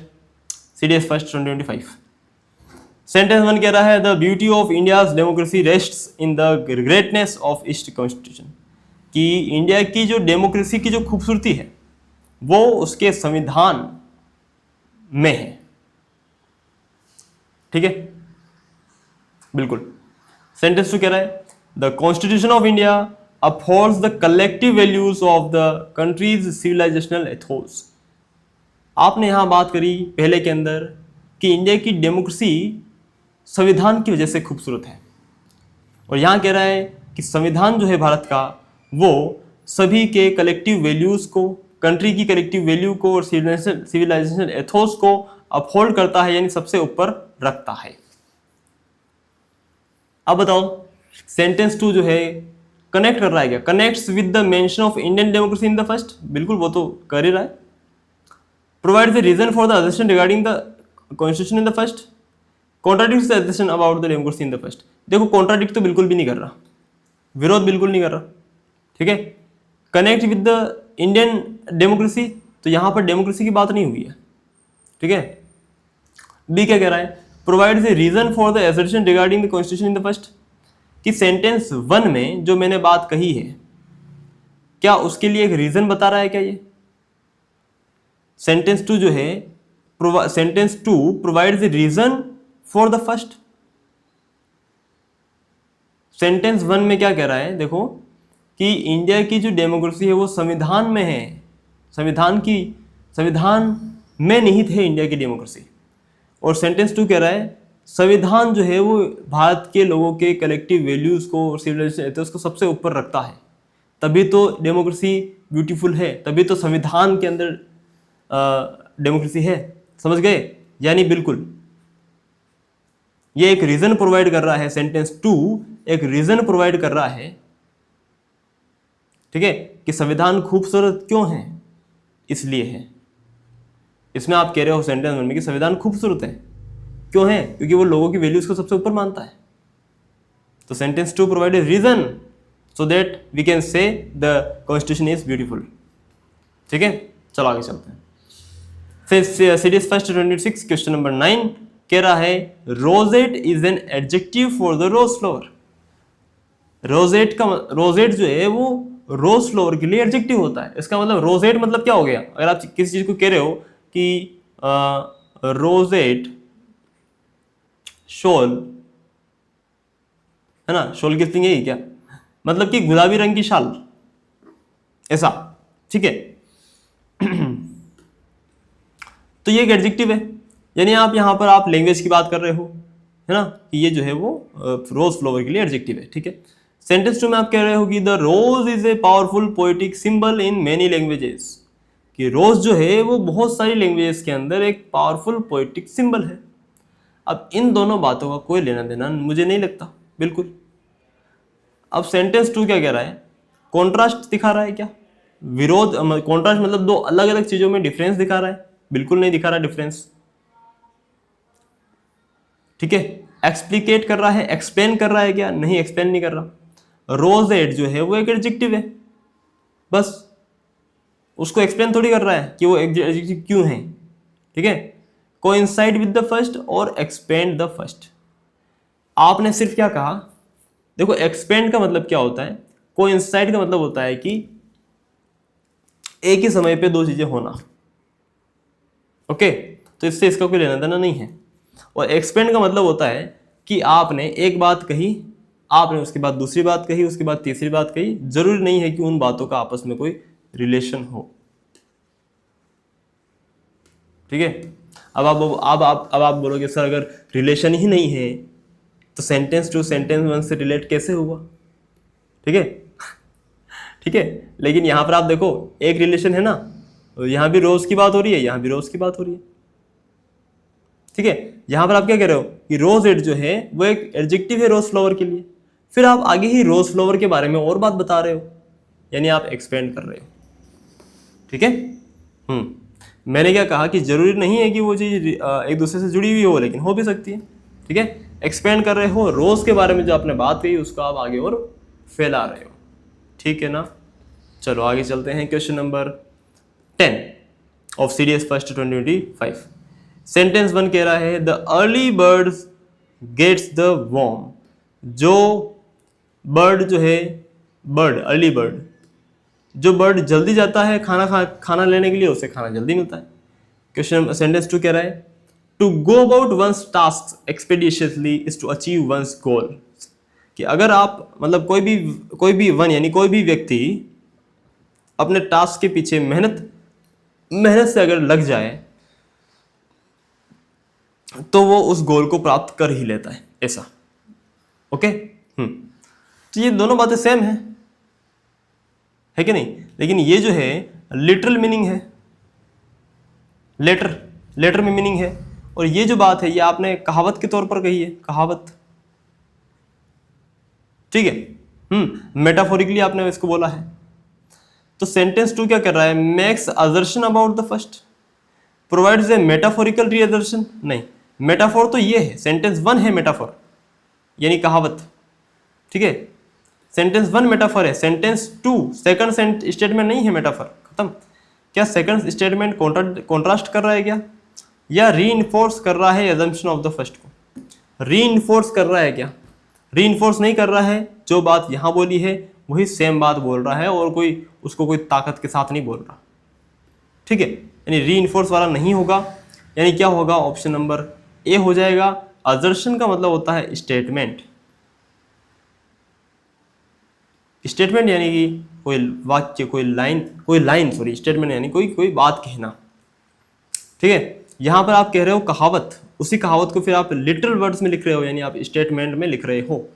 CDS first 2025। Sentence 1 कह रहा है the beauty of India's democracy rests in the greatness of ईस्ट कॉन्स्टिट्यूशन। कि इंडिया की जो डेमोक्रेसी की जो खूबसूरती है वो उसके संविधान में है। ठीक है, बिल्कुल। सेंटेंस 2 कह रहा है the constitution of India upholds the collective values of the countries civilisational Athos. आपने यहां बात करी पहले के अंदर कि इंडिया की डेमोक्रेसी संविधान की वजह से खूबसूरत है, और यहां कह रहा है कि संविधान जो है भारत का वो सभी के कलेक्टिव वैल्यूज को, कंट्री की कलेक्टिव वैल्यू को और सिविलाइजेशन एथोस को अपहोल्ड करता है, यानी सबसे ऊपर रखता है। अब बताओ सेंटेंस 2 जो है कनेक्ट कर रहा है क्या? Connects with the mention of Indian democracy in the first, बिल्कुल वो तो कर ही रहा है। Provide the reason for the assertion regarding the constitution in the first, contradicts the assertion about the democracy in the first. देखो contradict तो बिल्कुल भी नहीं कर रहा, विरोध बिल्कुल नहीं कर रहा, ठीक है। Connect with the Indian democracy, तो यहां पर डेमोक्रेसी की बात नहीं हुई है, ठीक है। बी क्या कह रहा है, provide the reason for the assertion regarding the constitution in the first, कि सेंटेंस 1 में जो मैंने बात कही है क्या उसके लिए एक रीजन बता रहा है क्या ये। सेंटेंस 2 जो है, sentence 2 provide the reason for the first. Sentence 1 में क्या कह रहा है, देखो कि इंडिया की जो डेमोक्रेसी है वो संविधान में है, संविधान में निहित है इंडिया की डेमोक्रेसी। और सेंटेंस 2 कह रहा है संविधान जो है वो भारत के लोगों के कलेक्टिव वैल्यूज को और सिविलाइजेशन एथिक्स को सबसे ऊपर रखता है, तभी तो डेमोक्रेसी ब्यूटीफुल है, तभी तो संविधान के अंदर डेमोक्रेसी है। समझ गए? यानी बिल्कुल ये एक रीजन प्रोवाइड कर रहा है, सेंटेंस 2 एक रीजन प्रोवाइड कर रहा है, ठीक है, कि संविधान खूबसूरत क्यों है, इसलिए है। इसमें आप कह रहे हो सेंटेंस 1 में कि संविधान खूबसूरत है, क्यों है, क्योंकि वो लोगों की वैल्यूज को सबसे ऊपर मानता है। तो sentence 2 provide a reason so that we can say the constitution is beautiful, ठीक है। चलो आगे चलते हैं। फिर सीरीज फर्स्ट 26 क्वेश्चन नंबर 9 कह रहा है roseate is an adjective for the rose flower. Roseate जो है वो रोज फ्लावर के लिए एडजेक्टिव होता है। इसका मतलब रोजेट मतलब क्या हो गया, अगर आप किसी चीज को कह रहे हो कि रोजेट शॉल, है ना, शॉल की स्पेलिंग यही क्या, मतलब कि गुलाबी रंग की शाल, ऐसा, ठीक है। तो ये एक एडजेक्टिव है, यानी आप यहां पर आप लैंग्वेज की बात कर रहे हो, है ना, कि ये जो है वो रोज फ्लावर के लिए एडजेक्टिव है, ठीक है। सेंटेंस 2 में आप कह रहे हो कि the rose is a powerful poetic symbol in many languages, कि रोज जो है वो बहुत सारी लैंग्वेजेस के अंदर एक पावरफुल पोएटिक सिंबल है। अब इन दोनों बातों का कोई लेना देना मुझे नहीं लगता, बिल्कुल। अब सेंटेंस 2 क्या कह रहा है, कॉन्ट्रास्ट दिखा रहा है क्या, विरोध, कॉन्ट्रास्ट मतलब दो अलग अलग चीजों में डिफरेंस दिखा रहा है, बिल्कुल नहीं दिखा रहा डिफरेंस, ठीक है। एक्सप्लिकेट कर रहा है, एक्सप्लेन कर रहा है क्या, नहीं एक्सप्लेन नहीं कर रहा। रोजेट जो है वो एक एडजेक्टिव है, बस उसको एक्सप्लेन थोड़ी कर रहा है कि वो एडजेक्टिव क्यों है, ठीक है। कोइंसाइड विद द फर्स्ट और एक्सपेंड द फर्स्ट, आपने सिर्फ क्या कहा, देखो एक्सपेंड का मतलब क्या होता है, कोइंसाइड का मतलब होता है कि एक ही समय पे दो चीजें होना, ओके, तो इससे इसका कोई लेना देना नहीं है। और एक्सपेंड का मतलब होता है कि आपने एक बात कही, आपने उसके बाद दूसरी बात कही, उसके बाद तीसरी बात कही, जरूरी नहीं है कि उन बातों का आपस में कोई रिलेशन हो, ठीक है। अब आप बोलोगे सर अगर रिलेशन ही नहीं है तो सेंटेंस 2 सेंटेंस 1 से रिलेट कैसे हुआ, ठीक है। ठीक है, लेकिन यहां पर आप देखो एक रिलेशन है ना, यहां भी रोज की बात हो रही है, यहां भी रोज की बात हो रही है, ठीक है। यहां पर आप क्या कह रहे हो कि रोजेट जो है वो एक एडजेक्टिव है रोज फ्लावर के लिए, फिर आप आगे ही रोज फ्लावर के बारे में और बात बता रहे हो, यानी आप एक्सपेंड कर रहे हो, ठीक है। मैंने क्या कहा कि जरूरी नहीं है कि वो चीज एक दूसरे से जुड़ी हुई हो, लेकिन हो भी सकती है, ठीक है। एक्सपेंड कर रहे हो, रोज के बारे में जो आपने बात कही उसको आप आगे और फैला रहे हो, ठीक है ना। चलो आगे चलते हैं, question number 10 of series first 2025। Sentence 1 कह रहा है the early bird gets the worm, जो बर्ड जो है, बर्ड अर्ली बर्ड, जो बर्ड जल्दी जाता है खाना लेने के लिए, उसे खाना जल्दी मिलता है। क्वेश्चन सेंटेंस 2 कह रहा है to go about one's task expeditiously is to achieve one's goal, कि अगर आप मतलब कोई भी वन यानी कोई भी व्यक्ति अपने टास्क के पीछे मेहनत से अगर लग जाए तो वो उस गोल को प्राप्त कर ही लेता है, ऐसा, ओके। तो ये दोनों बातें सेम है कि नहीं, लेकिन ये जो है लिटरल मीनिंग है, लेटर में मीनिंग है, और ये जो बात है ये आपने कहावत के तौर पर कही है, कहावत, ठीक है। मेटाफोरिकली आपने इसको बोला है। तो सेंटेंस 2 क्या कर रहा है, makes assertion about the first, provides a metaphorical reassertion, नहीं, मेटाफोर तो ये है, सेंटेंस 1 है मेटाफोर यानी कहावत, ठीक है। सेंटेंस 1 मेटाफर है, सेंटेंस 2 सेकंड स्टेटमेंट नहीं है, मेटाफर खत्म। क्या सेकंड स्टेटमेंट कॉन्ट्रास्ट कर रहा है क्या, या रीइंफोर्स कर रहा है एजम्पशन ऑफ द फर्स्ट को? रीइंफोर्स कर रहा है क्या? रीइंफोर्स नहीं कर रहा है, जो बात यहाँ बोली है वही सेम बात बोल रहा है, और कोई उसको कोई ताकत के साथ नहीं बोल रहा, ठीक है। यानी रीइंफोर्स वाला नहीं होगा, यानी क्या होगा, ऑप्शन नंबर ए हो जाएगा। असर्शन का मतलब होता है स्टेटमेंट। स्टेटमेंट यानी कि कोई वाक्य, कोई लाइन सॉरी, स्टेटमेंट यानी कोई बात कहना, ठीक है। यहां पर आप कह रहे हो कहावत, उसी कहावत को फिर आप लिटरल वर्ड्स में लिख रहे हो, यानी आप स्टेटमेंट में लिख रहे हो,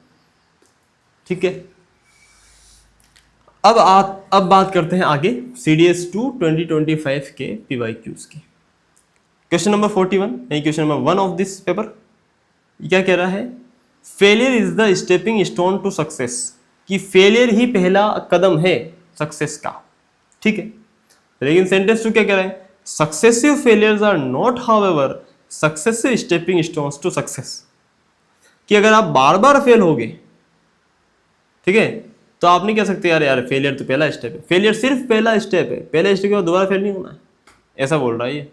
ठीक है। अब बात करते हैं आगे CDS 2 2025 के PYQs की। क्वेश्चन नंबर 41 यानी question number 1 of this paper क्या कह रहा है, failure is the stepping stone to success, कि फेलियर ही पहला कदम है सक्सेस का, ठीक है। लेकिन सेंटेंस 2 क्या कह रहा है, successive failures are not however successive stepping stones to success, कि अगर आप बार बार फेल होगे, ठीक है, तो आप नहीं कह सकते यार फेलियर तो पहला स्टेप है, फेलियर सिर्फ पहला स्टेप है, पहले स्टेप के बाद दोबारा फेल नहीं होना है, ऐसा बोल रहा है ये,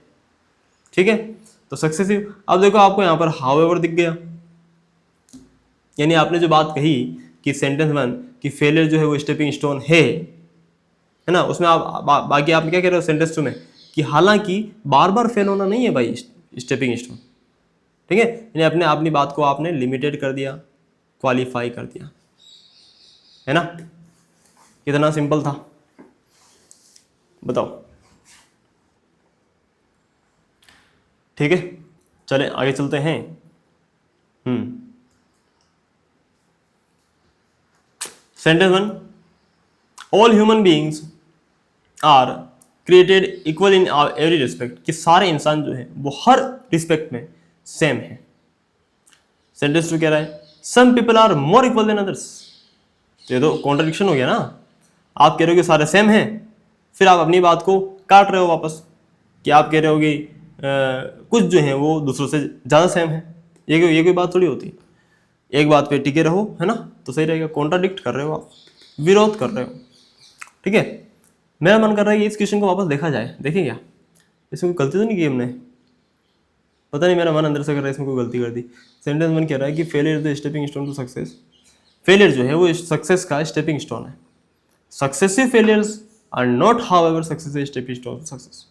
ठीक है। तो सक्सेसिव, अब देखो आपको यहाँ पर हाउएवर दिख गया, यानी आपने जो बात कही कि सेंटेंस 1 कि फेलियर जो है वो स्टेपिंग स्टोन है ना, उसमें आप बाकी आप क्या कह रहे हो सेंटेंस 2 में, कि हालांकि बार बार फेल होना नहीं है भाई स्टेपिंग स्टोन, ठीक है। यानी अपनी बात को आपने लिमिटेड कर दिया, क्वालिफाई कर दिया, है ना। कितना सिंपल था, बताओ, ठीक है। चले आगे चलते हैं। Sentence 1, all human beings are created equal in every respect, कि सारे इंसान जो है वो हर रिस्पेक्ट में सेम है। सेंटेंस 2 कह रहा है some people are more equal than others, ये तो कॉन्ट्रडिक्शन हो गया ना, आप कह रहे हो कि सारे सेम हैं, फिर आप अपनी बात को काट रहे हो वापस, कि आप कह रहे हो कि कुछ जो हैं वो दूसरों से ज़्यादा सेम है, ये कोई बात थोड़ी होती, एक बात पे टिके रहो, है ना, तो सही रहेगा। कॉन्ट्राडिक्ट कर रहे हो आप, विरोध कर रहे हो, ठीक है। मेरा मन कर रहा है कि इस क्वेश्चन को वापस देखा जाए, देखें क्या इसमें कोई गलती तो नहीं की हमने, पता नहीं, मेरा मन अंदर से कर रहा है इसमें कोई गलती कर दी। सेंटेंस 1 कह रहा है कि failure is the stepping stone to success, failure जो है वो सक्सेस का स्टेपिंग स्टोन है, successive failures are not however successive stepping stone to success,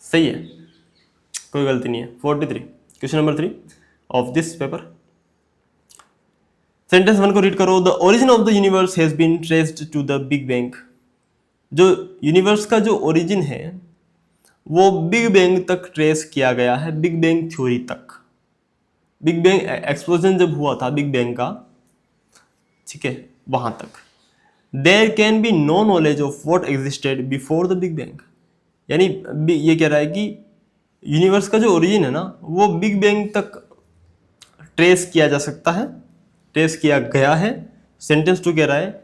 सही है, कोई गलती नहीं है। 43 question number 3 of this paper, sentence 1 को रीड करो, the origin of the universe has been traced to the big bang, जो यूनिवर्स का जो ओरिजिन है वो बिग बैंग तक ट्रेस किया गया है, बिग बैंग थ्योरी तक, बिग बैंग एक्सप्लोजन जब हुआ था बिग बैंग का, ठीक है, वहां तक। There can be no knowledge of what existed before the big bang, यानी ये कह रहा है कि यूनिवर्स का जो ओरिजिन है ना वो बिग बैंग तक ट्रेस किया जा सकता है, ट्रेस किया गया है। सेंटेंस 2 कह रहा है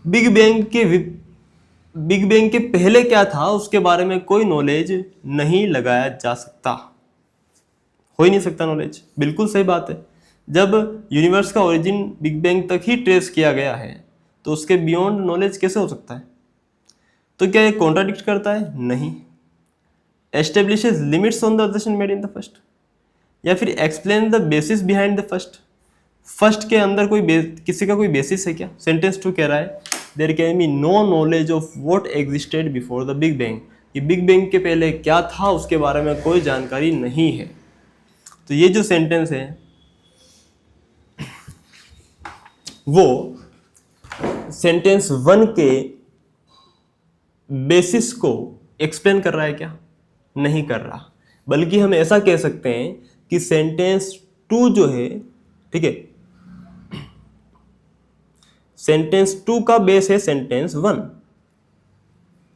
बिग बैंग के पहले क्या था उसके बारे में कोई नॉलेज नहीं लगाया जा सकता, हो ही नहीं सकता नॉलेज, बिल्कुल सही बात है। जब यूनिवर्स का ओरिजिन बिग बैंग तक ही ट्रेस किया गया है तो उसके बियॉन्ड नॉलेज कैसे हो सकता है? तो क्या ये कॉन्ट्राडिक्ट करता है? नहीं। Establishes limits on the assertion made in the first, या फिर explain the basis behind the first, first के अंदर किसी का कोई बेसिस है क्या? सेंटेंस 2 कह रहा है there can be no knowledge of what existed before the big bang, कि बिग बैंग के पहले क्या था उसके बारे में कोई जानकारी नहीं है। तो ये जो सेंटेंस है वो सेंटेंस 1 के बेसिस को एक्सप्लेन कर रहा है क्या? नहीं कर रहा, बल्कि हम ऐसा कह सकते हैं कि सेंटेंस 2 जो है, ठीक है, सेंटेंस 2 का बेस है सेंटेंस 1,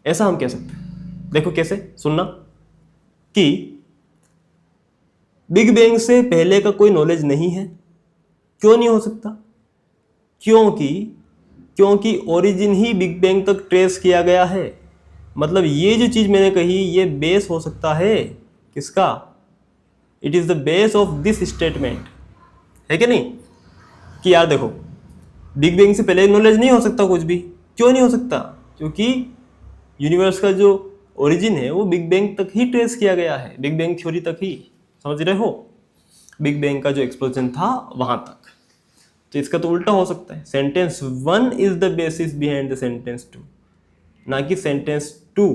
ऐसा हम कह सकते हैं। देखो कैसे, सुनना, कि बिग बैंग से पहले का कोई नॉलेज नहीं है। क्यों नहीं हो सकता? क्योंकि ओरिजिन ही बिग बैंग तक ट्रेस किया गया है। मतलब ये जो चीज मैंने कही ये बेस हो सकता है किसका? It is the base of this statement, है कि नहीं? कि यार देखो, बिग बैंग से पहले नॉलेज नहीं हो सकता कुछ भी। क्यों नहीं हो सकता? क्योंकि यूनिवर्स का जो ओरिजिन है वो बिग बैंग तक ही ट्रेस किया गया है, बिग बैंग थ्योरी तक ही, समझ रहे हो? बिग बैंग का जो एक्सप्लोजन था वहां तक। तो इसका तो उल्टा हो सकता है, sentence 1 is the basis behind the sentence 2, ना कि sentence 2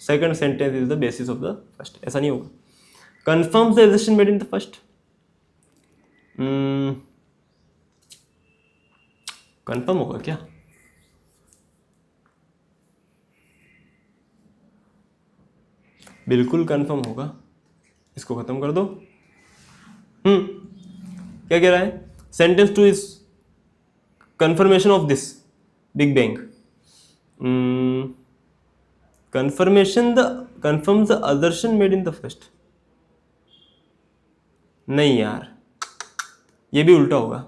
second sentence is the basis of the first. ऐसा नहीं होगा। Confirms the assertion made in the first, confirm होगा क्या? बिल्कुल कंफर्म होगा। इसको खत्म कर दो। क्या कह रहा है? Sentence 2 is confirmation of this big bang. Confirms the assertion made in the first. नहीं यार, ये भी उल्टा होगा।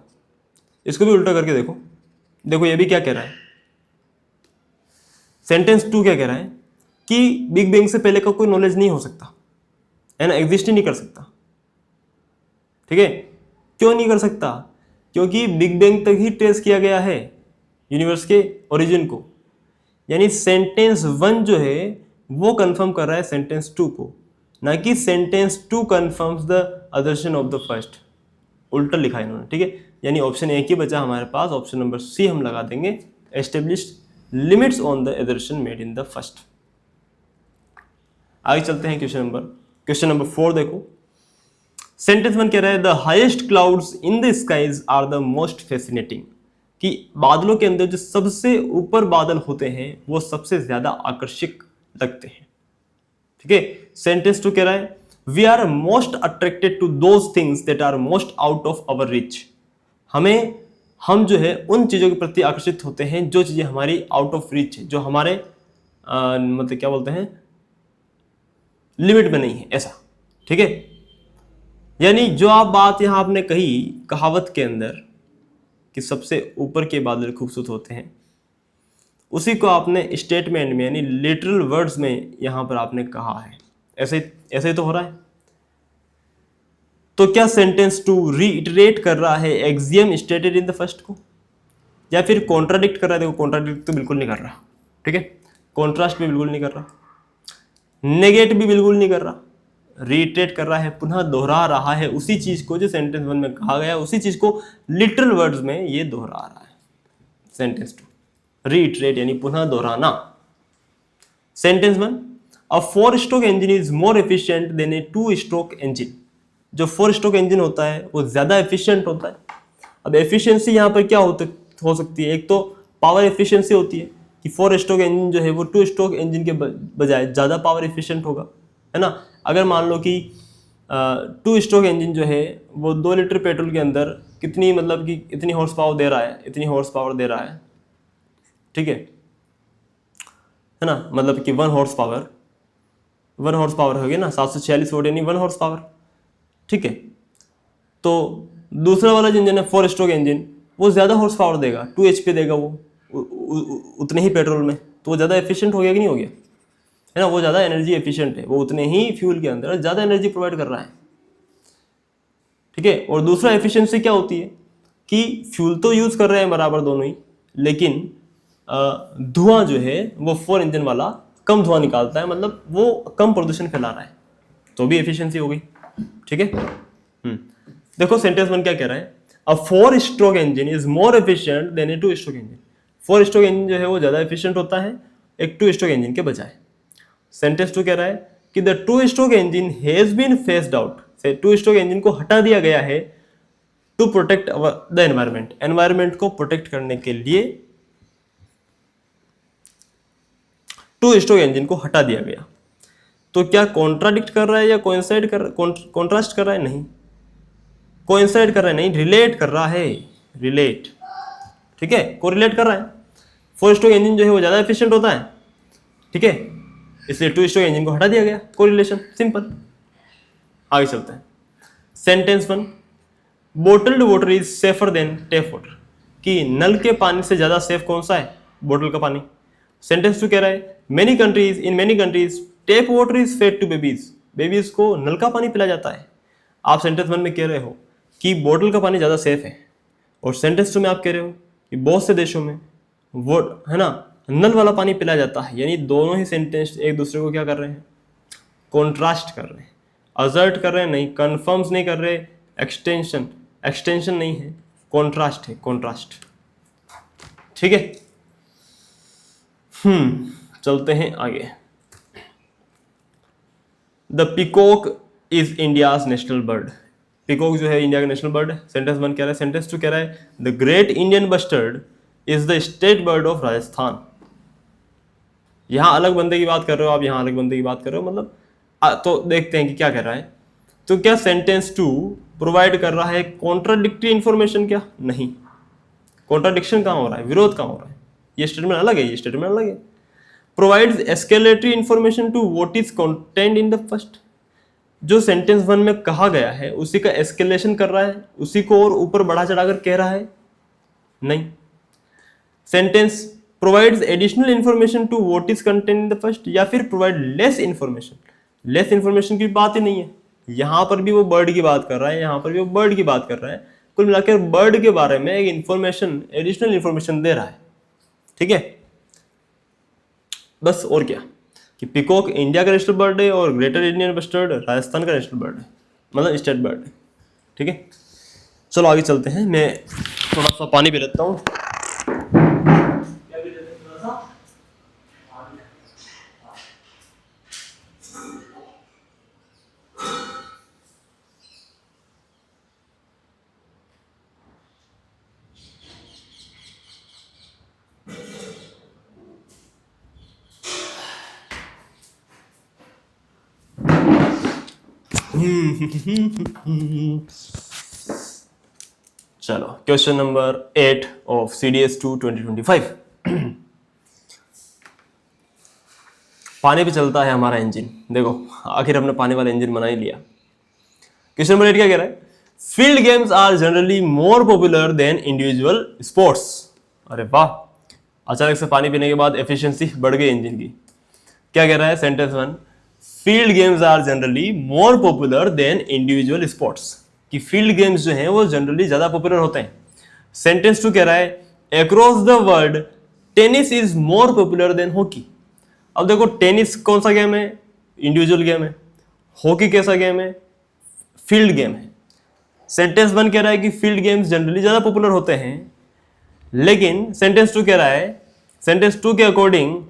इसको भी उल्टा करके देखो। देखो ये भी क्या कह रहा है, सेंटेंस 2 क्या कह रहा है कि बिग बैंग से पहले का कोई नॉलेज नहीं हो सकता, है ना, एग्जिस्ट ही नहीं कर सकता। ठीक है? क्यों नहीं कर सकता? क्योंकि बिग बैंग तक ही ट्रेस किया गया है यूनिवर्स के ओरिजिन को। यानी सेंटेंस 1 जो है वो कंफर्म कर रहा है सेंटेंस 2 को, ना कि sentence 2 confirms the assertion of the first. उल्टा लिखा है इन्होंने। ठीक है? यानी ऑप्शन एक ही बचा हमारे पास, ऑप्शन नंबर सी हम लगा देंगे, established limits on the assertion made in the first. आगे चलते हैं क्वेश्चन नंबर 4 देखो। सेंटेंस 1 कह रहा है the highest clouds in the skies are the most fascinating, कि बादलों के अंदर जो सबसे ऊपर बादल होते हैं वो सबसे ज्यादा आकर्षक लगते हैं। ठीक है? सेंटेंस 2 कह रहा है we are most attracted to those things that are most out of our reach. हम जो है उन चीजों के प्रति आकर्षित होते हैं जो चीजें हमारी आउट ऑफ रीच है, जो हमारे मतलब क्या बोलते हैं, लिमिट में नहीं है, ऐसा। ठीक है? यानी जो आप बात यहां आपने कही कहावत के अंदर कि सबसे ऊपर के बादल खूबसूरत होते हैं, उसी को आपने स्टेटमेंट में यानी लिटरल वर्ड्स में यहां पर आपने कहा है। ऐसे ही तो हो रहा है। तो क्या सेंटेंस 2 रीइटरेट कर रहा है axiom stated in the first को, या फिर कॉन्ट्राडिक्ट कर रहा है? देखो कॉन्ट्राडिक्ट तो बिल्कुल नहीं कर रहा। ठीक है? कॉन्ट्रास्ट भी बिल्कुल नहीं कर रहा, नेगेट भी बिल्कुल नहीं कर रहा, रीइटरेट कर रहा है, पुनः दोहरा रहा है उसी चीज को जो सेंटेंस 1 में कहा गया, उसी चीज को लिटरल वर्ड्स में ये दोहरा रहा है। सेंटेंस 2 रीइटरेट यानी पुनः दोहराना। Sentence 1 a 4 stroke engine is more efficient then A 2 stroke engine. जो 4 स्ट्रोक इंजन होता है वो ज्यादा एफिशिएंट होता है। अब एफिशिएंसी यहाँ पर क्या हो सकती है? एक तो पावर एफिशिएंसी होती है कि 4 स्ट्रोक इंजन जो है वो 2 स्ट्रोक इंजन के बजाय ज़्यादा पावर एफिशिएंट होगा, है ना। अगर मान लो कि 2 स्ट्रोक इंजन जो है वो 2 लीटर पेट्रोल के अंदर कितनी मतलब कि इतनी हॉर्स पावर दे रहा है, इतनी हॉर्स पावर दे रहा है। ठीक है ना, मतलब कि 1 हॉर्स पावर हो गया ना, 746 वोल्ट यानी 1 हॉर्स पावर। ठीक है? तो दूसरा वाला जो इंजन है 4 स्ट्रोक इंजन, वो ज़्यादा हॉर्स पावर देगा, 2 HP देगा वो उतने ही पेट्रोल में, तो वो ज़्यादा एफिशिएंट हो गया कि नहीं हो गया, है ना। वो ज़्यादा एनर्जी एफिशिएंट है, वो उतने ही फ्यूल के अंदर ज़्यादा एनर्जी प्रोवाइड कर रहा है। ठीक है? और दूसरा एफिशिएंसी क्या होती है कि फ्यूल तो यूज़ कर रहे हैं बराबर दोनों ही, लेकिन धुआं जो है वो 4 इंजन वाला कम धुआं निकालता है, मतलब वो कम प्रदूषण फैला रहा है, तो भी एफिशिएंसी हो गई। ठीक है? देखो सेंटेंस 1 क्या कह रहा है, अ 4 stroke engine is more efficient then A 2 stroke engine. 4 stroke engine जो है वो ज्यादा एफिशिएंट होता है एक 2 स्ट्रोक इंजन के बजाय। सेंटेंस 2 कह रहा है कि the 2 stroke engine has been phased out, से 2 स्ट्रोक इंजन को हटा दिया गया है to protect the environment, environment को प्रोटेक्ट करने के लिए 2 स्ट्रोक इंजन को हटा दिया गया। तो क्या कॉन्ट्राडिक्ट कर रहा है या कोइंसाइड कॉन्ट्रास्ट कर रहा है? नहीं, कोइंसाइड कर रहा है, नहीं, रिलेट कर रहा है, रिलेट। ठीक है? कोरिलेट कर रहा है। 4 स्ट्रोक इंजन जो है वो ज्यादा एफिशिएंट होता है, ठीक है, इसलिए 2 स्ट्रोक इंजन को हटा दिया गया, कोरिलेशन, सिंपल। आगे चलते हैं। Sentence 1 bottled water is safer than tap water, कि नल के पानी से ज्यादा सेफ कौन सा है? बोतल का पानी। सेंटेंस 2 कह रहा है in many countries tap water is fed to babies को नल का पानी पिलाया जाता है। आप सेंटेंस 1 में कह रहे हो कि बोतल का पानी ज़्यादा सेफ है, और सेंटेंस 2 में आप कह रहे हो कि बहुत से देशों में वो है ना नल वाला पानी पिलाया जाता है, यानी दोनों ही सेंटेंस एक दूसरे को क्या कर रहे हैं, कॉन्ट्रास्ट कर रहे हैं, असर्ट कर रहे हैं, नहीं कन्फर्म्स नहीं कर रहे, एक्सटेंशन नहीं है, कॉन्ट्रास्ट है, कॉन्ट्रास्ट। ठीक है, चलते हैं आगे। The peacock is India's national bird. Peacock जो है इंडिया का नेशनल बर्ड है। सेंटेंस 1 कह रहा है, सेंटेंस 2 कह रहा है the great Indian bustard is the state bird of Rajasthan. यहां अलग बंदे की बात कर रहे हो आप, यहां अलग बंदे की बात कर रहे हो, मतलब तो देखते हैं कि क्या कह रहा है। तो क्या सेंटेंस 2 प्रोवाइड कर रहा है कॉन्ट्राडिक्टरी इंफॉर्मेशन? क्या नहीं, कॉन्ट्राडिक्शन कहां हो रहा है, विरोध कहां हो रहा है, ये स्टेटमेंट अलग है, ये स्टेटमेंट अलग है। Provides escalatory information to what is content in the first. जो सेंटेंस 1 में कहा गया है उसी का एस्केलेशन कर रहा है, उसी को और ऊपर बढ़ा चढ़ाकर कह रहा है? नहीं। Sentence provides additional information to what is content in the first, या फिर provide less information. Less information की बात ही नहीं है, यहां पर भी वो बर्ड की बात कर रहा है, यहां पर भी वो बर्ड की बात कर रहा है। कुल मिलाकर बर्ड के बारे में एक इंफॉर्मेशन, एडिशनल इंफॉर्मेशन दे रहा है। ठीक है, बस और क्या कि पिकॉक इंडिया का नेशनल बर्ड है और ग्रेटर इंडियन बस्टर्ड राजस्थान का नेशनल बर्ड है, मतलब स्टेट बर्ड है। ठीक है, चलो आगे चलते हैं। मैं थोड़ा सा पानी पी लेता हूँ। चलो क्वेश्चन नंबर 8 ऑफ CDS 2 2025। पानी पे चलता है हमारा इंजन। देखो आखिर हमने पानी वाला इंजन बना ही लिया। क्वेश्चन नंबर 8 क्या कह रहा है? Field games are generally more popular than individual sports. अरे वाह, अचानक से पानी पीने के बाद एफिशिएंसी बढ़ गई इंजन की। क्या कह रहा है sentence 1? Field games are generally more popular than individual sports, कि फील्ड गेम्स जो हैं वो जनरली ज्यादा पॉपुलर होते हैं। सेंटेंस 2 कह रहा है across the world tennis is more popular than hockey. अब देखो टेनिस कौन सा गेम है? इंडिविजुअल गेम है। हॉकी कैसा गेम है? फील्ड गेम है। सेंटेंस 1 कह रहा है कि फील्ड गेम्स जनरली ज्यादा पॉपुलर होते हैं, लेकिन सेंटेंस 2 कह रहा है, सेंटेंस 2 के अकॉर्डिंग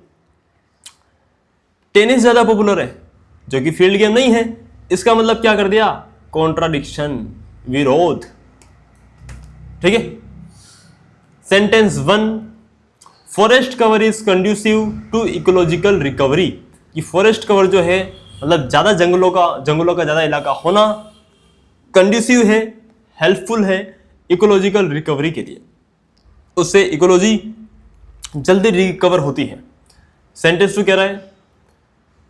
टेनिस ज्यादा पॉपुलर है, जो कि फील्ड गेम नहीं है। इसका मतलब क्या कर दिया? कॉन्ट्राडिक्शन, विरोध। ठीक है। Sentence 1 forest cover is conducive to ecological recovery, कि फॉरेस्ट कवर जो है मतलब ज्यादा जंगलों का ज्यादा इलाका होना कंड्यूसिव है, हेल्पफुल है इकोलॉजिकल रिकवरी के लिए, उससे इकोलॉजी जल्दी रिकवर होती है। सेंटेंस 2 कह रहा है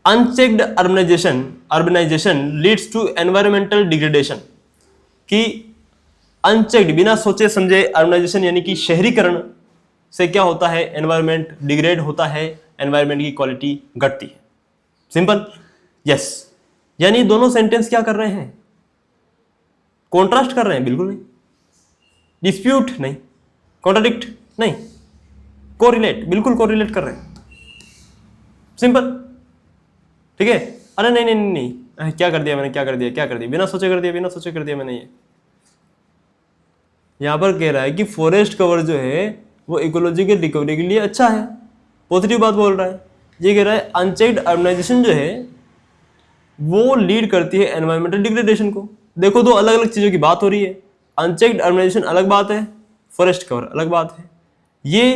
unchecked urbanisation leads to environmental degradation, कि अनचेक्ड बिना सोचे समझे अर्बनाइजेशन यानी कि शहरीकरण से क्या होता है? एनवायरमेंट डिग्रेड होता है, एनवायरमेंट की क्वालिटी घटती है। Simple, yes. यानी दोनों सेंटेंस क्या कर रहे हैं? कॉन्ट्रास्ट कर रहे हैं? बिल्कुल नहीं। डिस्प्यूट नहीं, कॉन्ट्राडिक्ट नहीं, कोरिलेट, बिल्कुल कोरिलेट कर रहे हैं। सिंपल। ठीक है। अरे नहीं नहीं नहीं नहीं, क्या कर दिया मैंने, क्या कर दिया, बिना सोचे कर दिया मैंने। ये यहां पर कह रहा है कि फॉरेस्ट कवर जो है वो इकोलॉजी के रिकवरी के लिए अच्छा है, पॉजिटिव बात बोल रहा है। ये कह रहा है अनचेक्ड अर्बनाइजेशन जो है वो लीड करती है एनवायरमेंटल डिग्रेडेशन को। देखो दो अलग अलग चीजों की बात हो रही है। अनचेक्ड अर्बनाइजेशन अलग बात है, फॉरेस्ट कवर अलग बात है। ये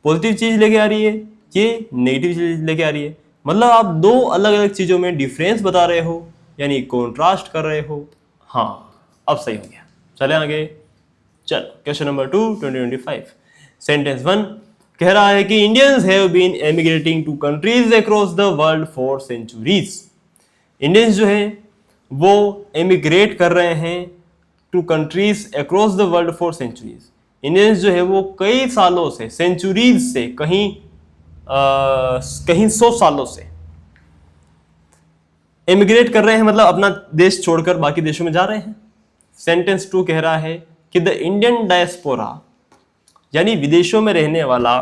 पॉजिटिव चीज लेके आ रही है, ये नेगेटिव चीज लेके आ रही है। मतलब आप दो अलग अलग चीजों में डिफरेंस बता रहे हो, यानी कॉन्ट्रास्ट कर रहे हो। हाँ, अब सही हो गया। चले आगे। चलो क्वेश्चन नंबर 2 2025। सेंटेंस 1 कह रहा है कि Indians have been emigrating to countries across the world for centuries. Indians जो है वो एमिग्रेट कर रहे हैं to countries across the world for centuries. Indians जो है वो कई सालों से, सेंचुरीज से, कहीं 100 सालों से एमिग्रेट कर रहे हैं, मतलब अपना देश छोड़कर बाकी देशों में जा रहे हैं। सेंटेंस 2 कह रहा है कि द इंडियन डायस्पोरा यानी विदेशों में रहने वाला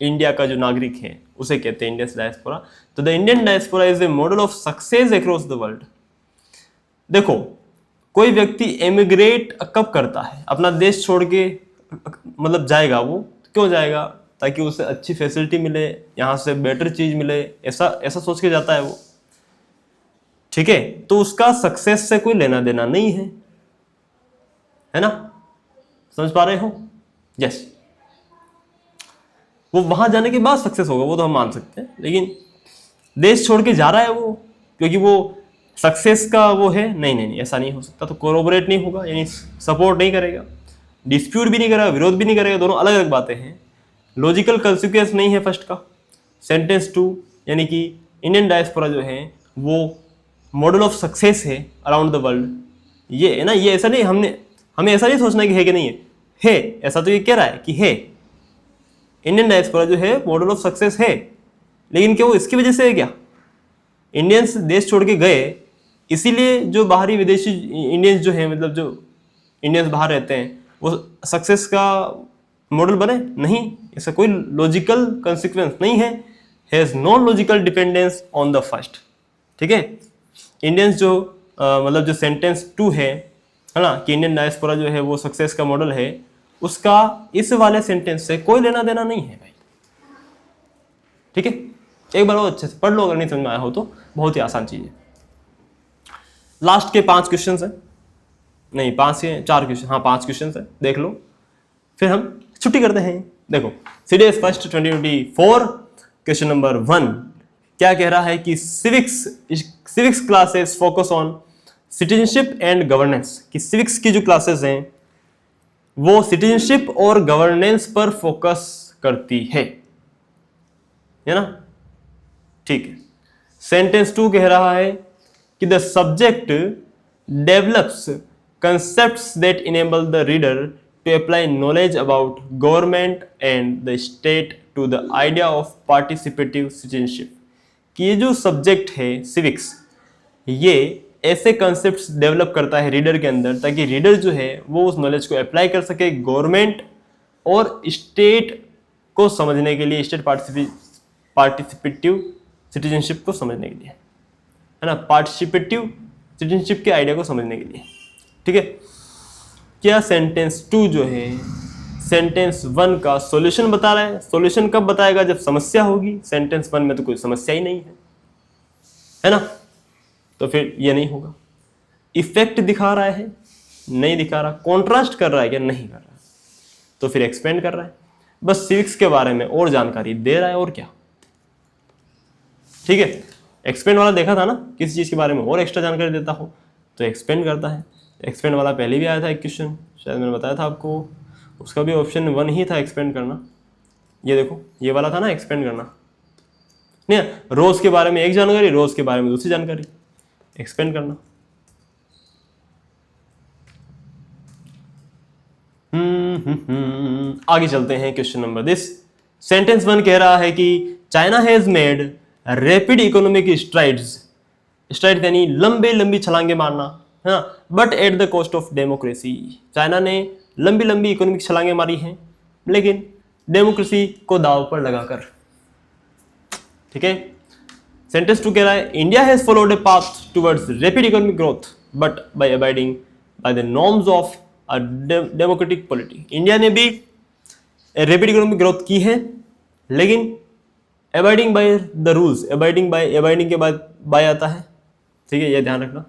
इंडिया का जो नागरिक है उसे कहते हैं इंडियन डायस्पोरा। तो the Indian diaspora is a model of success across the world. देखो, कोई व्यक्ति एमिग्रेट कब करता है, अपना देश छोड़ के मतलब जाएगा, वो क्यों जाएगा, ताकि उसे अच्छी फैसिलिटी मिले, यहाँ से बेटर चीज मिले, ऐसा ऐसा सोच के जाता है वो, ठीक है। तो उसका सक्सेस से कोई लेना देना नहीं है ना, समझ पा रहे हो? यस, वो वहां जाने के बाद सक्सेस होगा, वो तो हम मान सकते हैं, लेकिन देश छोड़ के जा रहा है वो क्योंकि वो सक्सेस का वो है, नहीं, ऐसा नहीं हो सकता। तो कोरोबोरेट नहीं होगा, यानी सपोर्ट नहीं करेगा, डिस्प्यूट भी नहीं करेगा, विरोध भी नहीं करेगा, दोनों अलग अलग बातें हैं। लॉजिकल कंसिक्वेंस नहीं है फर्स्ट का। सेंटेंस 2 यानी कि इंडियन डायस्पोरा जो है वो मॉडल ऑफ सक्सेस है अराउंड द वर्ल्ड, ये है ना, ये ऐसा नहीं, हमें ऐसा नहीं सोचना कि है कि नहीं है, ऐसा तो ये कह रहा है कि है, इंडियन डायस्पोरा जो है मॉडल ऑफ सक्सेस है। लेकिन क्या वो इसकी वजह से है क्या? इंडियंस देश छोड़ के गए इसीलिए जो बाहरी विदेशी इंडियंस जो है, मतलब जो इंडियंस बाहर रहते हैं, वो सक्सेस का मॉडल बने? नहीं, इसका कोई लॉजिकल कंसिक्वेंस नहीं है, has no logical dependence on the first, ठीक है। इंडियंस जो मतलब जो सेंटेंस 2 है ना, कि इंडियन डायस्पोरा जो है वो सक्सेस का मॉडल है, उसका इस वाले सेंटेंस से कोई लेना देना नहीं है भाई, ठीक है। एक बार वो अच्छे से पढ़ लो, अगर नहीं समझ में आया हो तो, बहुत ही आसान चीज है। लास्ट के 5 क्वेश्चन है, नहीं 5 है, 4 क्वेश्चन, हाँ 5 क्वेश्चन है, देख लो, फिर हम छुट्टी करते हैं। देखो, सीडीएस फर्स्ट 2024 क्वेश्चन नंबर 1 क्या कह रहा है कि civics classes focus on citizenship and governance, कि सिविक्स की जो क्लासेस हैं वो सिटीजनशिप और गवर्नेंस पर फोकस करती है ना, ठीक है। सेंटेंस 2 कह रहा है कि the subject develops concepts that enable the reader to apply knowledge about government and the state to the idea of participative citizenship, कि ये जो सब्जेक्ट है सिविक्स, ये ऐसे कॉन्सेप्ट्स डेवलप करता है रीडर के अंदर, ताकि रीडर जो है वो उस नॉलेज को अप्लाई कर सके गवर्नमेंट और स्टेट को समझने के लिए, स्टेट पार्टिसिपेटिव सिटीजनशिप को समझने के लिए, है ना, पार्टिसिपेटिव सिटीजनशिप के आइडिया को समझने के लिए, ठीक है। क्या सेंटेंस 2 जो है सेंटेंस 1 का सॉल्यूशन बता रहा है? सॉल्यूशन कब बताएगा? जब समस्या होगी। सेंटेंस 1 में तो कोई समस्या ही नहीं है ना, तो फिर ये नहीं होगा। इफेक्ट दिखा रहा है? नहीं दिखा रहा। कॉन्ट्रास्ट कर रहा है क्या? नहीं कर रहा, तो फिर एक्सपेंड कर रहा है, बस सिविक्स के बारे में और जानकारी दे रहा है, और क्या, ठीक है। एक्सपेंड वाला देखा था ना, किसी चीज के बारे में और एक्स्ट्रा जानकारी देता हो तो एक्सपेंड करता है। एक्सपेंड वाला पहले भी आया था एक क्वेश्चन, शायद मैंने बताया था आपको, उसका भी ऑप्शन 1 ही था एक्सपेंड करना। ये देखो, ये वाला था ना एक्सपेंड करना, नहीं, रोज के बारे में एक जानकारी, रोज के बारे में दूसरी जानकारी, एक्सपेंड करना। आगे चलते हैं क्वेश्चन नंबर दिस। सेंटेंस 1 कह रहा है कि China has made rapid economic strides, STRIDE यानी लंबी छलांगे मारना, है ना, but at the cost of democracy. China ने लंबी इकोनॉमिक छलांगे मारी हैं, लेकिन डेमोक्रेसी को दांव पर लगाकर, ठीक है। सेंटेंस 2 कह रहा है India has followed a path towards rapid economic growth but by abiding by the norms of a democratic polity. India ने भी रैपिड इकोनॉमिक ग्रोथ की है, लेकिन abiding by the rules, abiding के बाद बाय आता है, ठीक है, ये ध्यान रखना,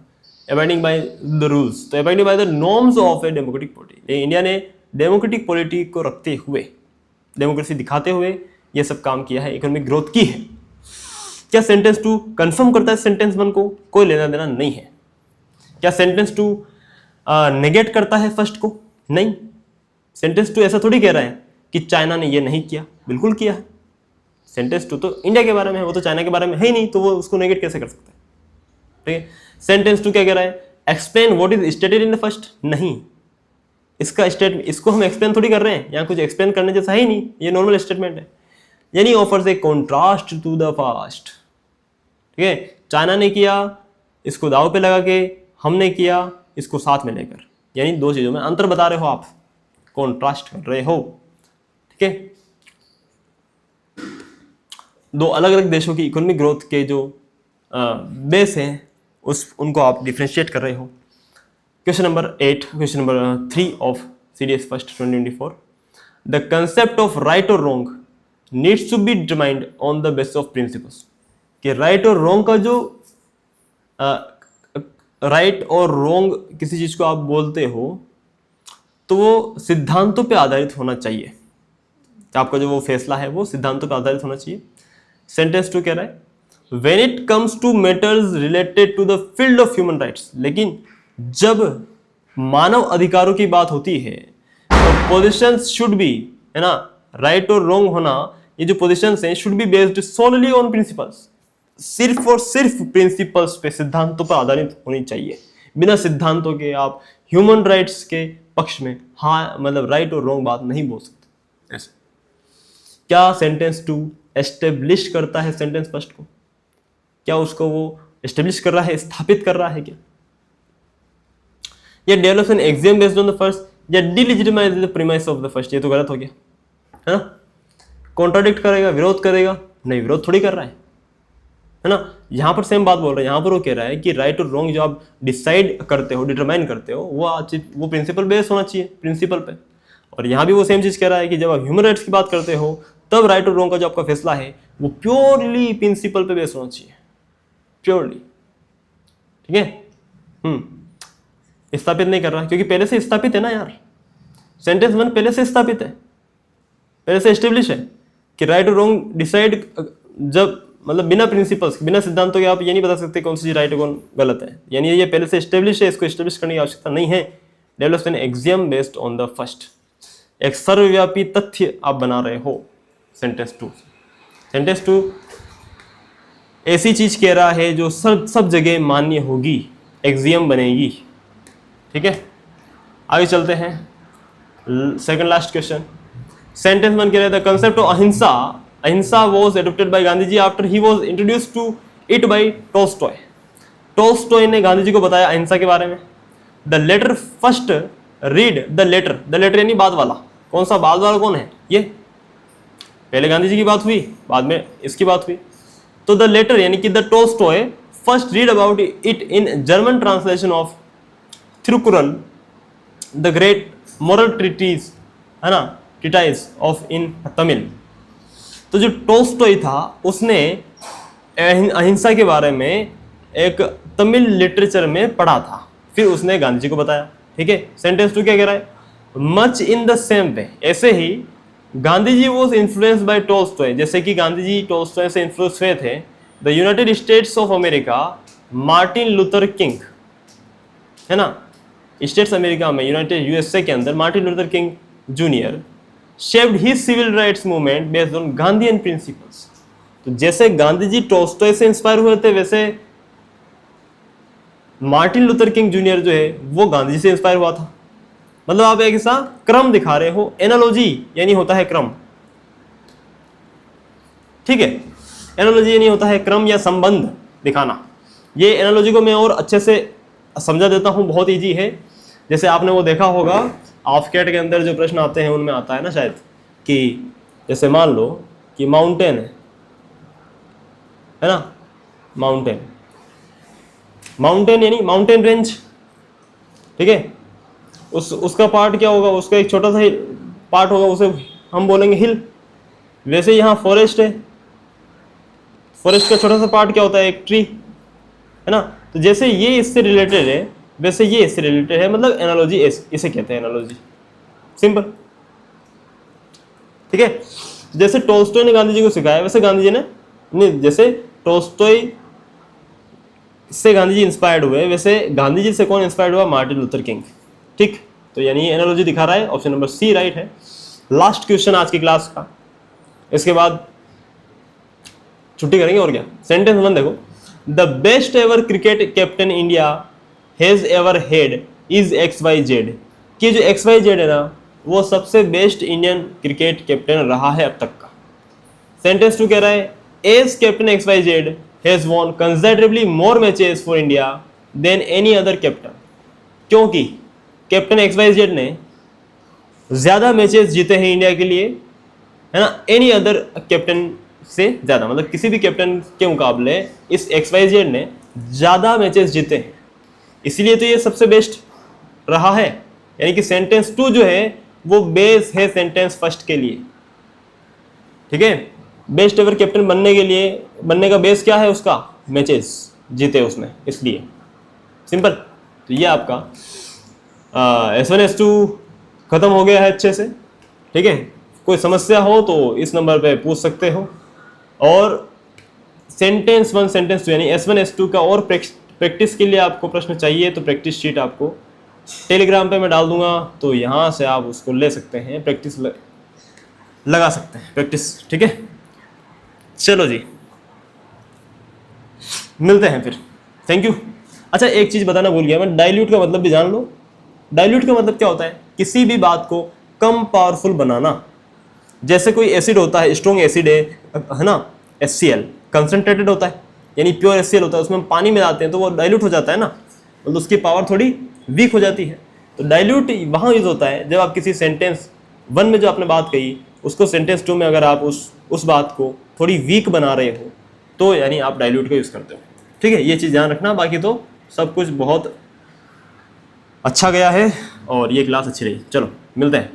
अबाइडिंग बाय द रूल्स, तो abiding by the norms of a democratic polity. India ने डेमोक्रेटिक पॉलिटी को रखते हुए, डेमोक्रेसी दिखाते हुए ये सब काम किया है, इकोनॉमिक ग्रोथ की है। क्या सेंटेंस 2 कंफर्म करता है सेंटेंस 1 को? कोई लेना देना नहीं है। क्या सेंटेंस 2 नेगेट करता है फर्स्ट को? नहीं। सेंटेंस 2 ऐसा थोड़ी कह रहा है कि चाइना ने ये नहीं किया, बिल्कुल किया है। सेंटेंस 2 तो इंडिया के बारे में है, वो तो चाइना के बारे में है ही नहीं, तो वो उसको नेगेट कैसे कर सकता है, ठीक है। सेंटेंस 2 क्या कह रहा है? Explain what is stated in the first. नहीं, इसका स्टेटमेंट, इसको हम एक्सप्लेन थोड़ी कर रहे हैं, यहाँ कुछ एक्सप्लेन करने जैसा है ही नहीं, ये नॉर्मल स्टेटमेंट है। यानी offers a contrast to the past, ठीक है। चाइना ने किया, इसको दाव पे लगा के, हमने किया इसको साथ में लेकर, यानी दो चीजों में अंतर बता रहे हो आप, कॉन्ट्रास्ट कर रहे हो। ठीक है, दो अलग अलग देशों की इकोनॉमिक ग्रोथ के जो बेस हैं उनको आप डिफ्रेंशिएट कर रहे हो। Question number 8, question number 3 of CDS first 2024, the concept of right और wrong needs to be determined on the basis of principles. कि राइट और रॉन्ग का जो राइट और रॉन्ग किसी चीज को आप बोलते हो तो वो सिद्धांतों पे आधारित होना चाहिए। आपका जो वो फैसला है वो सिद्धांतों पे आधारित होना चाहिए। सेंटेंस 2 कह रहा है When it comes to matters related to the field of human rights, लेकिन जब मानव अधिकारों की बात होती है तो पोजिशंस शुड बी, है ना, राइट और रॉन्ग होना, ये जो पोजिशंस हैं should be based solely on principles, सिर्फ और सिर्फ प्रिंसिपल्स पे, सिद्धांतों पर आधारित होनी चाहिए। बिना सिद्धांतों के आप ह्यूमन राइट्स के पक्ष में हाँ मतलब राइट और रॉन्ग बात नहीं बोल सकते। ऐसे क्या सेंटेंस 2 एस्टेब्लिश करता है सेंटेंस फर्स्ट को? क्या उसको वो एस्टेब्लिश कर रहा है, स्थापित कर रहा है क्या? या develops an axiom based on the first, या delegitimise the premise of the first? ये तो गलत हो गया, है ना। कॉन्ट्राडिक्ट करेगा, विरोध करेगा? नहीं, विरोध थोड़ी कर रहा है ना। यहां पर सेम बात बोल रहा है, यहां पर वो कह रहा है कि राइट और रॉन्ग जो आप डिसाइड करते हो, डिटरमाइन करते हो, वो प्रिंसिपल बेस्ड होना चाहिए, प्रिंसिपल पे। और यहां भी वो सेम चीज कह रहा है कि जब आप ह्यूमन राइट्स की बात करते हो तब राइट और रॉन्ग का जो आपका फैसला है वो प्योरली प्रिंसिपल पे बेस्ड होना चाहिए, प्योरली। ठीक है, स्थापित नहीं कर रहा क्योंकि पहले से स्थापित है ना यार। सेंटेंस 1 पहले से स्थापित है, पहले से एस्टेब्लिश है कि राइट और रॉन्ग डिसाइड, जब मतलब बिना प्रिंसिपल्स, बिना सिद्धांतों के आप ये नहीं बता सकते कौन सी चीज राइट और कौन गलत है। यानी ये पहले से एस्टेब्लिश है, इसको एस्टेब्लिश करने की आवश्यकता नहीं है। Develops an axiom based on the first, एक सर्वव्यापी तथ्य आप बना रहे हो। सेंटेंस 2, सेंटेंस 2 ऐसी चीज कह रहा है जो सब जगह मान्य होगी, एक्सियम बनेगी। ठीक है, आगे चलते हैं। सेकंड लास्ट क्वेश्चन, सेंटेंस 1 कह रहा है the concept of ahimsa was adopted by Gandhi ji after he was introduced to it by Tolstoy. Tolstoy ने गांधी जी को बताया अहिंसा के बारे में। The latter first read the latter यानी बाद वाला। कौन सा बाद वाला? कौन है ये? पहले गांधी जी की बात हुई, बाद में इसकी बात हुई। तो द लेटर यानी कि the Tolstoy first read about it in German translation of Thirukkural the great moral treatise, है ना, ट्रीटाइज ऑफ इन तमिल। तो जो टॉल्स्टॉय था उसने अहिंसा के बारे में एक तमिल लिटरेचर में पढ़ा था, फिर उसने गांधी जी को बताया। ठीक है, सेंटेंस 2 क्या कह रहा है? Much in the same way, ऐसे ही Gandhi ji was influenced by Tolstoy, जैसे कि गांधी जी टॉल्स्टॉय से इन्फ्लुएंस हुए थे। The United States of America Martin Luther King, है ना, स्टेट्स अमेरिका में, यूनाइटेड यूएसए के अंदर Martin Luther King Junior shaped his civil rights movement based on Gandhian principles. तो जैसे गांधी जी टॉल्स्टॉय से इंस्पायर हुए थे वैसे मार्टिन लूथर किंग जूनियर जो है वो गांधी जी से इंस्पायर हुआ था। मतलब आप एक ऐसा क्रम दिखा रहे हो, एनालॉजी यानी होता है क्रम। ठीक है, एनालॉजी यानी होता है क्रम या संबंध दिखाना। ये एनालॉजी को मैं और अच्छे से समझा देता हूं, बहुत इजी है। जैसे आपने वो देखा होगा ऑफकेट के अंदर जो प्रश्न आते हैं उनमें आता है ना शायद, कि जैसे मान लो कि माउंटेन है ना, माउंटेन यानी माउंटेन रेंज। ठीक है, उसका पार्ट क्या होगा? उसका एक छोटा सा ही पार्ट होगा, उसे हम बोलेंगे हिल। वैसे यहाँ फॉरेस्ट है, फॉरेस्ट का छोटा सा पार्ट क्या होता है? एक ट्री, है ना। तो जैसे ये इससे रिलेटेड है वैसे ये इससे रिलेटेड है, मतलब एनालॉजी इसे कहते हैं, एनालॉजी, सिंपल। ठीक है, जैसे टॉल्स्टॉय ने गांधी जी को सिखाया वैसे गांधी जी ने नहीं, जैसे टॉल्स्टॉय से गांधी जी इंस्पायर्ड हुए वैसे गांधी जी से कौन इंस्पायर्ड हुआ? Martin Luther king. ठीक, तो यानी एनालॉजी दिखा रहा है। ऑप्शन नंबर सी राइट है। लास्ट क्वेश्चन आज की क्लास का, इसके बाद छुट्टी करेंगे और क्या। सेंटेंस 1 देखो, the best ever cricket captain India has ever head is XYZ। कि जो XYZ है ना वो सबसे बेस्ट इंडियन क्रिकेट कैप्टन रहा है अब तक का। सेंटेंस 2 कह रहा है as captain XYZ has won considerably more matches for India than any other captain. क्योंकि कैप्टन XYZ ने ज़्यादा मैचेस जीते हैं इंडिया के लिए, है ना, एनी अदर कैप्टन से ज़्यादा, मतलब किसी भी कैप्टन के मुकाबले इस XYZ ने ज़्यादा मैचेस जीते हैं, इसलिए तो ये सबसे बेस्ट रहा है। यानी कि सेंटेंस 2 जो है वो बेस है सेंटेंस फर्स्ट के लिए, ठीक है। बेस्ट एवर कैप्टन बनने के लिए, बनने का बेस क्या है उसका, मैचेस जीते उसने, इसलिए सिंपल। तो ये आपका S1 S2 खत्म हो गया है अच्छे से, ठीक है। कोई समस्या हो तो इस नंबर पे पूछ सकते हो। और सेंटेंस 1 सेंटेंस 2 यानी S1 S2 का और प्रैक्टिस के लिए आपको प्रश्न चाहिए तो प्रैक्टिस शीट आपको टेलीग्राम पे मैं डाल दूंगा, तो यहाँ से आप उसको ले सकते हैं, प्रैक्टिस लगा सकते हैं प्रैक्टिस, ठीक है। चलो जी, मिलते हैं फिर, थैंक यू। अच्छा, एक चीज़ बताना भूल गया मैं, डाइल्यूट का मतलब भी जान लो। डाइल्यूट का मतलब क्या होता है, किसी भी बात को कम पावरफुल बनाना। जैसे कोई एसिड होता है, स्ट्रॉन्ग एसिड है ना, HCl कंसनट्रेटेड होता है, यानी प्योर HCl होता है, उसमें हम पानी मिलाते हैं तो वो डाइल्यूट हो जाता है ना, मतलब उसकी पावर थोड़ी वीक हो जाती है। तो डाइल्यूट वहाँ यूज होता है जब आप किसी सेंटेंस 1 में जो आपने बात कही उसको सेंटेंस 2 में अगर आप उस बात को थोड़ी वीक बना रहे हो तो यानी आप डाइल्यूट का यूज़ करते हो, ठीक है। ये चीज़ ध्यान रखना, बाकी तो सब कुछ बहुत अच्छा गया है और ये क्लास अच्छी रही। चलो मिलते हैं।